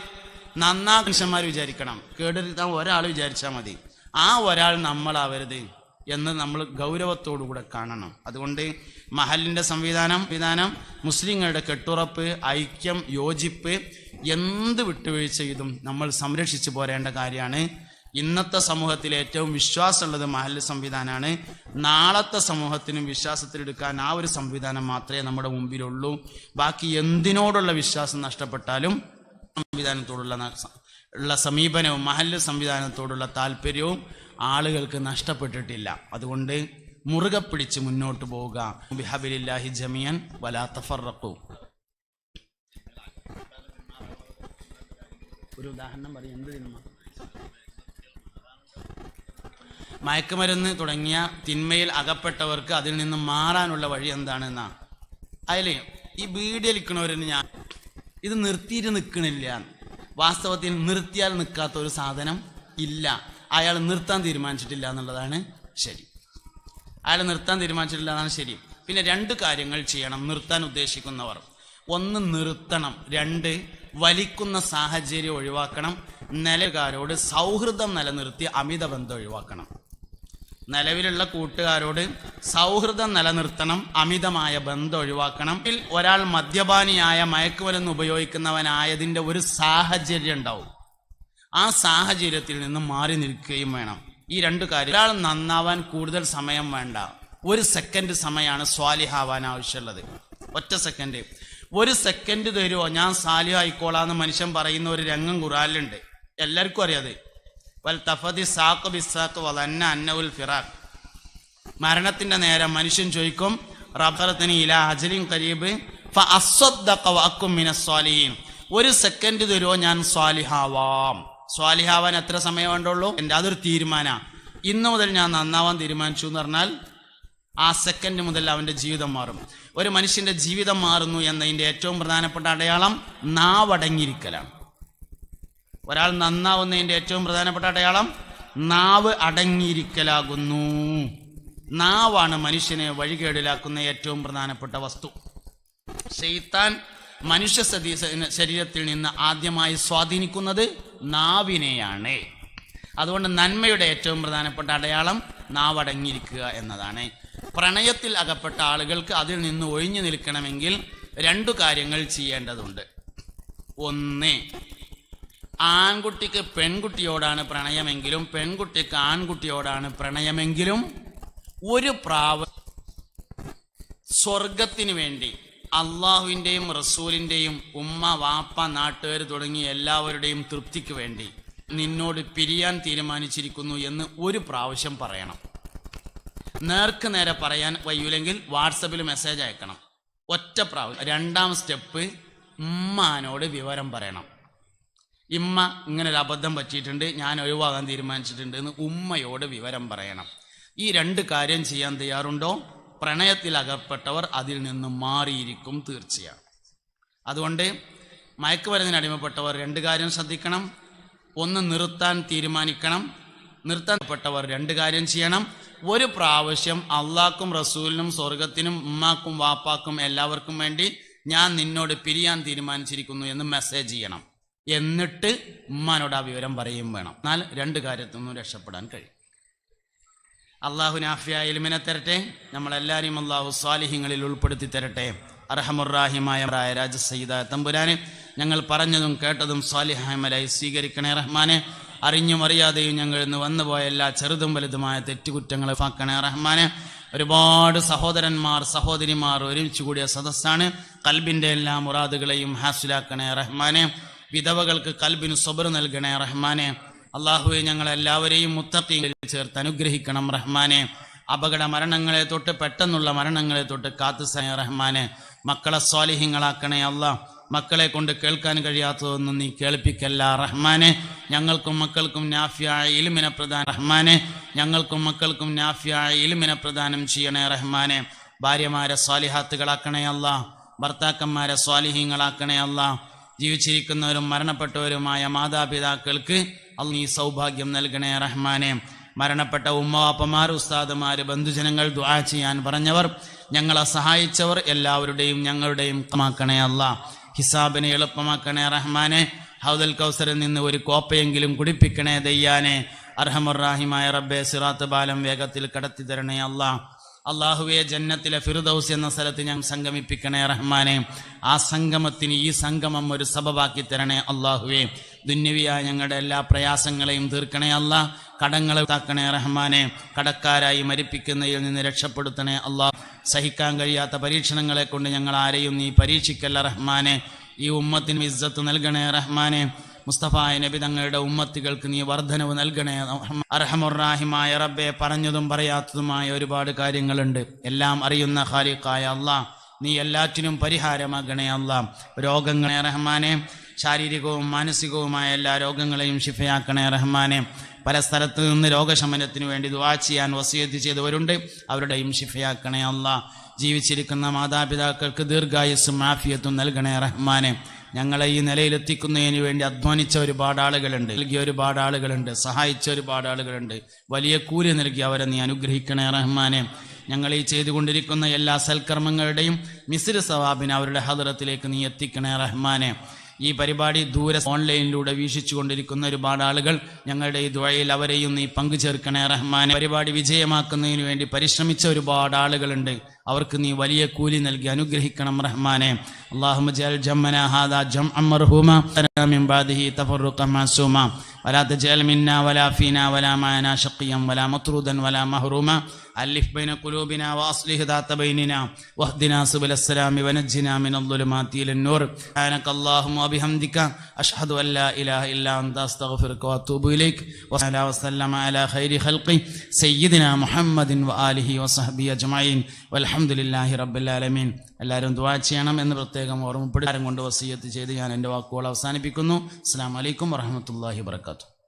നന്നാക്കാൻ മനുഷ്യന്മാർ വിചാരിക്കണം, കേടുവരുത്താൻ ഒരാൾ വിചാരിച്ചാൽ മതി. ആ ഒരാൾ നമ്മളാവരുത് എന്ന് നമ്മൾ ഗൗരവത്തോടുകൂടെ കാണണം. അതുകൊണ്ട് മഹലിൻ്റെ സംവിധാനം, മുസ്ലിങ്ങളുടെ കെട്ടുറപ്പ്, ഐക്യം, യോജിപ്പ്, എന്ത് വിട്ടുവീഴ്ച ചെയ്തും നമ്മൾ സംരക്ഷിച്ചു പോരേണ്ട കാര്യമാണ്. ഇന്നത്തെ സമൂഹത്തിൽ ഏറ്റവും വിശ്വാസമുള്ളത് മഹല്ല് സംവിധാനമാണ്. നാളത്തെ സമൂഹത്തിനും വിശ്വാസത്തിലെടുക്കാൻ ആ ഒരു സംവിധാനം മാത്രമേ നമ്മുടെ മുമ്പിലുള്ളൂ. ബാക്കി എന്തിനോടുള്ള വിശ്വാസം നഷ്ടപ്പെട്ടാലും സംവിധാനത്തോടുള്ള സമീപനവും മഹല്ല് സംവിധാനത്തോടുള്ള താല്പര്യവും ആളുകൾക്ക് നഷ്ടപ്പെട്ടിട്ടില്ല. അതുകൊണ്ട് മുറുകെ പിടിച്ച് മുന്നോട്ട് പോവുക. ബിഹബിലില്ലാഹി ജമിയൻ വലാ തഫറഖു. ഒരു ഉദാഹരണം പറയും. എന്ത് തിന്മ? മയക്കുമരുന്ന് തുടങ്ങിയ തിന്മയിൽ അകപ്പെട്ടവർക്ക് അതിൽ നിന്ന് മാറാനുള്ള വഴി എന്താണെന്നാ. അതിൽ ഈ ബീഡിയലിക്കണവരിന് ഞാൻ ഇത് നിർത്തിയിട്ട് നിൽക്കണില്ല. വാസ്തവത്തിൽ നിർത്തിയാൽ നിൽക്കാത്ത ഒരു സാധനം ഇല്ല. അയാൾ നിർത്താൻ തീരുമാനിച്ചിട്ടില്ല എന്നുള്ളതാണ് ശരി. അയാൾ നിർത്താൻ തീരുമാനിച്ചിട്ടില്ല എന്നാണ് ശരി. പിന്നെ രണ്ട് കാര്യങ്ങൾ ചെയ്യണം നിർത്താൻ ഉദ്ദേശിക്കുന്നവർ. ഒന്ന്, നിർത്തണം. രണ്ട്, വലിക്കുന്ന സാഹചര്യം ഒഴിവാക്കണം. നിലവിലുകാരോട് സൗഹൃദം നിലനിർത്തി അമിത ബന്ധം ഒഴിവാക്കണം. നിലവിലുള്ള കൂട്ടുകാരോട് സൗഹൃദം നിലനിർത്തണം, അമിതമായ ബന്ധം ഒഴിവാക്കണം. ഒരാൾ മദ്യപാനിയായ, മയക്കുമരുന്ന് ഉപയോഗിക്കുന്നവനായതിൻ്റെ ഒരു സാഹചര്യം ഉണ്ടാവും. ആ സാഹചര്യത്തിൽ നിന്ന് മാറി നിൽക്കുകയും വേണം. ഈ രണ്ട് കാര്യം. ഒരാൾ നന്നാവാൻ കൂടുതൽ സമയം വേണ്ട, ഒരു സെക്കൻഡ് സമയമാണ് സ്വാലിഹാവാൻ ആവശ്യമുള്ളത്. ഒറ്റ സെക്കൻഡ്. ഒരു സെക്കൻഡ് തരുമോ ഞാൻ സാലിഹ് ആയിക്കോളാന്ന് മനുഷ്യൻ പറയുന്ന ഒരു രംഗം ഖുർആനിലുണ്ട്. എല്ലാവർക്കും അറിയാതെ. വൽ തഫദി സാഖ് ബിസാഖ് വലന്ന അന്നഉൽ ഫിറാഖ്. മരണത്തിന്റെ നേരം മനുഷ്യൻ ചോദിക്കും റബ്ബറതനി ഇലാ അജലിൻ ഖരീബ് ഫഅസ്സദ്ദഖ വഅകും മിനസ് സ്വാലിഹീൻ. ഒരു സെക്കൻഡ് തരുമോ ഞാൻ സ്വാലിഹാവാം. സ്വാലിഹാവാൻ എത്ര സമയം വേണ്ടുള്ളൂ? അതൊരു തീരുമാനമാണ്. ഇന്നു മുതൽ ഞാൻ നന്നാവാൻ തീരുമാനിച്ചു എന്ന് പറഞ്ഞാൽ ആ സെക്കൻഡ് മുതൽ അവൻ്റെ ജീവിതം മാറും. ഒരു മനുഷ്യൻ്റെ ജീവിതം മാറുന്നു എന്നതിൻ്റെ ഏറ്റവും പ്രധാനപ്പെട്ട അടയാളം നാവടങ്ങിയിരിക്കലാണ്. ഒരാൾ നന്നാവുന്നതിൻ്റെ ഏറ്റവും പ്രധാനപ്പെട്ട അടയാളം നാവ് അടങ്ങിയിരിക്കലാകുന്നു. നാവാണ് മനുഷ്യനെ വഴികേടിലാക്കുന്ന ഏറ്റവും പ്രധാനപ്പെട്ട വസ്തു. ശൈത്താൻ മനുഷ്യ ശരീരത്തിൽ നിന്ന് ആദ്യമായി സ്വാധീനിക്കുന്നത് നാവിനെയാണ്. അതുകൊണ്ട് നന്മയുടെ ഏറ്റവും പ്രധാനപ്പെട്ട അടയാളം നാവടങ്ങിയിരിക്കുക എന്നതാണ്. പ്രണയത്തിൽ അകപ്പെട്ട ആളുകൾക്ക് അതിൽ നിന്ന് ഒഴിഞ്ഞു നിൽക്കണമെങ്കിൽ രണ്ടു കാര്യങ്ങൾ ചെയ്യേണ്ടതുണ്ട്. ഒന്ന്, ആൺകുട്ടിക്ക് പെൺകുട്ടിയോടാണ് പ്രണയമെങ്കിലും പെൺകുട്ടിക്ക് ആൺകുട്ടിയോടാണ് പ്രണയമെങ്കിലും ഒരു സ്വർഗത്തിന് വേണ്ടി അള്ളാഹുവിൻ്റെയും റസൂലിൻ്റെയും ഉമ്മ വാപ്പ നാട്ടുകാർ തുടങ്ങിയ എല്ലാവരുടെയും തൃപ്തിക്ക് വേണ്ടി നിന്നോട് പിരിയാൻ തീരുമാനിച്ചിരിക്കുന്നു എന്ന് ഒരു പ്രാവശ്യം പറയണം. നേർക്ക് നേരെ പറയാൻ വയ്യൂലെങ്കിൽ വാട്സപ്പിൽ മെസ്സേജ് അയക്കണം. ഒറ്റ പ്രാവശ്യം. രണ്ടാം സ്റ്റെപ്പ്, ഉമ്മാനോട് വിവരം പറയണം. ഇമ്മ ഇങ്ങനെ ഒരു അബദ്ധം പറ്റിയിട്ടുണ്ട്, ഞാൻ ഒഴിവാകാൻ തീരുമാനിച്ചിട്ടുണ്ട് എന്ന് ഉമ്മയോട് വിവരം പറയണം. ഈ 2 കാര്യം ചെയ്യാൻ തയ്യാറുണ്ടോ? പ്രണയത്തിൽ അകപ്പെട്ടവർ അതിൽ നിന്ന് മാറിയിരിക്കും തീർച്ചയാണ്. അതുകൊണ്ട് മയക്കുമരുന്നിന് അടിമപ്പെട്ടവർ 2 കാര്യം ശ്രദ്ധിക്കണം. ഒന്ന്, നിർത്താൻ തീരുമാനിക്കണം. നിർത്താൻപ്പെട്ടവർ 2 കാര്യം ചെയ്യണം. ഒരു പ്രാവശ്യം അള്ളാഹ്ക്കും റസൂലിനും സ്വർഗത്തിനും ഉമ്മാക്കും വാപ്പാക്കും എല്ലാവർക്കും വേണ്ടി ഞാൻ നിന്നോട് പിരിയാൻ തീരുമാനിച്ചിരിക്കുന്നു എന്ന് മെസ്സേജ് ചെയ്യണം. എന്നിട്ട് ഉമ്മാനോട് ആ വിവരം പറയും വേണം. എന്നാൽ 2 കാര്യത്തിൽ നിന്നും രക്ഷപ്പെടാൻ കഴിയും. അള്ളാഹു നാഫിയായ ഇൽമിനെ തരട്ടെ. നമ്മളെല്ലാവരെയും അള്ളാഹു സ്വാലിഹ്യങ്ങളിൽ ഉൾപ്പെടുത്തി തരട്ടെ. അർഹമുറാഹിമായ രാജസയ്യിദായ തമ്പുരാനെ, ഞങ്ങൾ പറഞ്ഞതും കേട്ടതും സ്വാലിഹാമലായി സ്വീകരിക്കണേ റഹ്മാനെ. അറിഞ്ഞും അറിയാതെയും ഞങ്ങൾ ഇന്ന് വന്നുപോയ എല്ലാ ചെറുതും വലുതുമായ തെറ്റുകുറ്റങ്ങളെ ഫാക്കണേ റഹ്മാനെ. ഒരുപാട് സഹോദരന്മാർ സഹോദരിമാർ ഒരുമിച്ച് കൂടിയ സദസ്സാണ്. കൽബിന്റെ എല്ലാ മുറാദുകളെയും ഹാസിലാക്കണേ റഹ്മാനെ. വിധവകൾക്ക് കൽബിന് സബർ നൽകണേ റഹ്മാനെ. അള്ളാഹുവെ, ഞങ്ങളെല്ലാവരെയും മുത്തഖീങ്ങളിൽ ചേർത്ത് അനുഗ്രഹിക്കണം റഹ്മാനെ. അപകട മരണങ്ങളെ തൊട്ട് പെട്ടെന്നുള്ള മരണങ്ങളെ തൊട്ട് കാത്തുസയ റഹ്മാനെ. മക്കളെ സ്വാലിഹ്യങ്ങളാക്കണേ അല്ലാഹ്. മക്കളെ കൊണ്ട് കേൾക്കാൻ കഴിയാത്തതൊന്നും നീ കേൾപ്പിക്കല്ല റഹ്മാനെ. ഞങ്ങൾക്കും മക്കൾക്കും നാഫിയായ ഇൽമിനെ പ്രദാനം റഹ്മാനെ. ഞങ്ങൾക്കും മക്കൾക്കും നാഫിയായ ഇൽമിനെ പ്രദാനം ചെയ്യണേ റഹ്മാനെ. ഭാര്യമാരെ സ്വാലിഹാത്തുകളാക്കണേ അല്ലാഹ്. ഭർത്താക്കന്മാരെ സ്വാലിഹ്യങ്ങളാക്കണേ അല്ലാഹ്. ജീവിച്ചിരിക്കുന്നവരും മരണപ്പെട്ടവരുമായ മാതാപിതാക്കൾക്ക് നീ സൗഭാഗ്യം നൽകണേ റഹ്മാനെ. മരണപ്പെട്ട ഉമ്മവാപ്പമാർ, ഉസ്താദുമാർ, ബന്ധുജനങ്ങൾ, ദുആ ചെയ്യാൻ പറഞ്ഞവർ, ഞങ്ങളെ സഹായിച്ചവർ എല്ലാവരുടെയും ഞങ്ങളുടെയും കമാക്കണേ അല്ലാഹ്. ഹിസാബിനെ എളുപ്പമാക്കണേ റഹ്മാനെ. ഹൗദൽ കൗസറിൽ നിന്ന് ഒരു കോപ്പയെങ്കിലും കുടിപ്പിക്കണേ ദയ്യാനെ. അർഹമുറാഹിമായ റബ്ബെ, സിറാത്ത് പാലം വേഗത്തിൽ കടത്തി തരണേ അല്ലാഹ്. അള്ളാഹുവെ, ജന്നത്തിലെ ഫിർദൗസ് എന്ന സ്ഥലത്ത് ഞങ്ങൾ സംഗമിപ്പിക്കണേ റഹ്മാനെ. ആ സംഗമത്തിന് ഈ സംഗമം ഒരു സബബാക്കി തരണേ അള്ളാഹുവെ. ദുന്യവിയായ ഞങ്ങളുടെ എല്ലാ പ്രയാസങ്ങളെയും തീർക്കണേ അല്ലാഹ്. കടങ്ങളെ താക്കണേ റഹ്മാനെ. കടക്കാരായി മരിപ്പിക്കുന്നതിൽ നിന്ന് രക്ഷപ്പെടുത്തണേ അല്ലാഹ്. സഹിക്കാൻ കഴിയാത്ത പരീക്ഷണങ്ങളെ കൊണ്ട് ഞങ്ങൾ ആരെയും നീ പരീക്ഷിക്കല്ല റഹ്മാനെ. ഈ ഉമ്മത്തിന് ഇസ്സത്ത് നൽകണേ റഹ്മാനെ. മുസ്തഫായ നബി തങ്ങളുടെ ഉമ്മത്തികൾക്ക് നീ വർധനവ് നൽകണേ അർഹമുറാഹിമായ റബ്ബെ. പറഞ്ഞതും പറയാത്തതുമായ ഒരുപാട് കാര്യങ്ങളുണ്ട്. എല്ലാം അറിയുന്ന ഖാലിഖായ അല്ലാഹ്, നീ എല്ലാറ്റിനും പരിഹാരമാകണേ അല്ലാഹ്. രോഗങ്ങളെ റഹ്മാനെ, ശാരീരികവും മാനസികവുമായ എല്ലാ രോഗങ്ങളെയും ശിഫയാക്കണേ റഹ്മാനെ. പല സ്ഥലത്ത് നിന്ന് രോഗശമനത്തിന് വേണ്ടി ദുആ ചെയ്യാൻ വസിയത്ത് ചെയ്തവരുണ്ട്, അവരുടെയും ശിഫയാക്കണേ അല്ലാഹ്. ജീവിച്ചിരിക്കുന്ന മാതാപിതാക്കൾക്ക് ദീർഘായുസ്സും ആഫിയത്തും നൽകണേ റഹ്മാനെ. ഞങ്ങളെ ഈ നിലയിലെത്തിക്കുന്നതിന് വേണ്ടി അധ്വാനിച്ച ഒരുപാട് ആളുകളുണ്ട്, നൽകിയ ഒരുപാട് ആളുകളുണ്ട്, സഹായിച്ച ഒരുപാട് ആളുകളുണ്ട്. വലിയ കൂലി നൽകി അവരെ നീ അനുഗ്രഹിക്കണേ റഹ്മാനെ. ഞങ്ങൾ ഈ ചെയ്തുകൊണ്ടിരിക്കുന്ന എല്ലാ സൽക്കർമ്മങ്ങളുടെയും മിസ്ർ സവാബിനെ അവരുടെ ഹദറത്തിലേക്ക് നീ എത്തിക്കണേ റഹ്മാനെ. ഈ പരിപാടി ദൂരെ ഓൺലൈനിലൂടെ വീക്ഷിച്ചു കൊണ്ടിരിക്കുന്ന ഒരുപാട് ആളുകൾ, ഞങ്ങളുടെ ഈ ദുആയിൽ അവരെയും നീ പങ്കുചേർക്കണേ റഹ്മാനെ. പരിപാടി വിജയമാക്കുന്നതിന് വേണ്ടി പരിശ്രമിച്ച ഒരുപാട് ആളുകളുണ്ട്, അവർക്ക് നീ വലിയ കൂലി നൽകി അനുഗ്രഹിക്കണം റഹ്മാനെ. اللهم اجعل جمعنا هذا جمعا مرحوما من بعده تفرقا معصوما ولا تجعل منا ولا فينا ولا معنا شقيا ولا مطرودا ولا محروما. ألف بين قلوبنا وأصلح ذات بيننا واهدنا سبل السلام ونجنا من الظلمات إلى النور. سبحانك اللهم وبحمدك أشهد أن لا إله إلا أنت أستغفرك وأتوب إليك. وصلى الله وسلم على خير خلقه سيدنا محمد وآله وصحبه أجمعين والحمد لله رب العالمين. എല്ലാവരും ദുആ ചെയ്യണം എന്ന് പ്രത്യേകം ഓർമ്മപ്പെടുത്താൻ കൊണ്ട് വസിയത്ത് ചെയ്ത് ഞാൻ എൻ്റെ വാക്കുകൾ അവസാനിപ്പിക്കുന്നു. അസ്സലാമു അലൈക്കും വറഹ്മത്തുള്ളാഹി വബറകാതുഹു.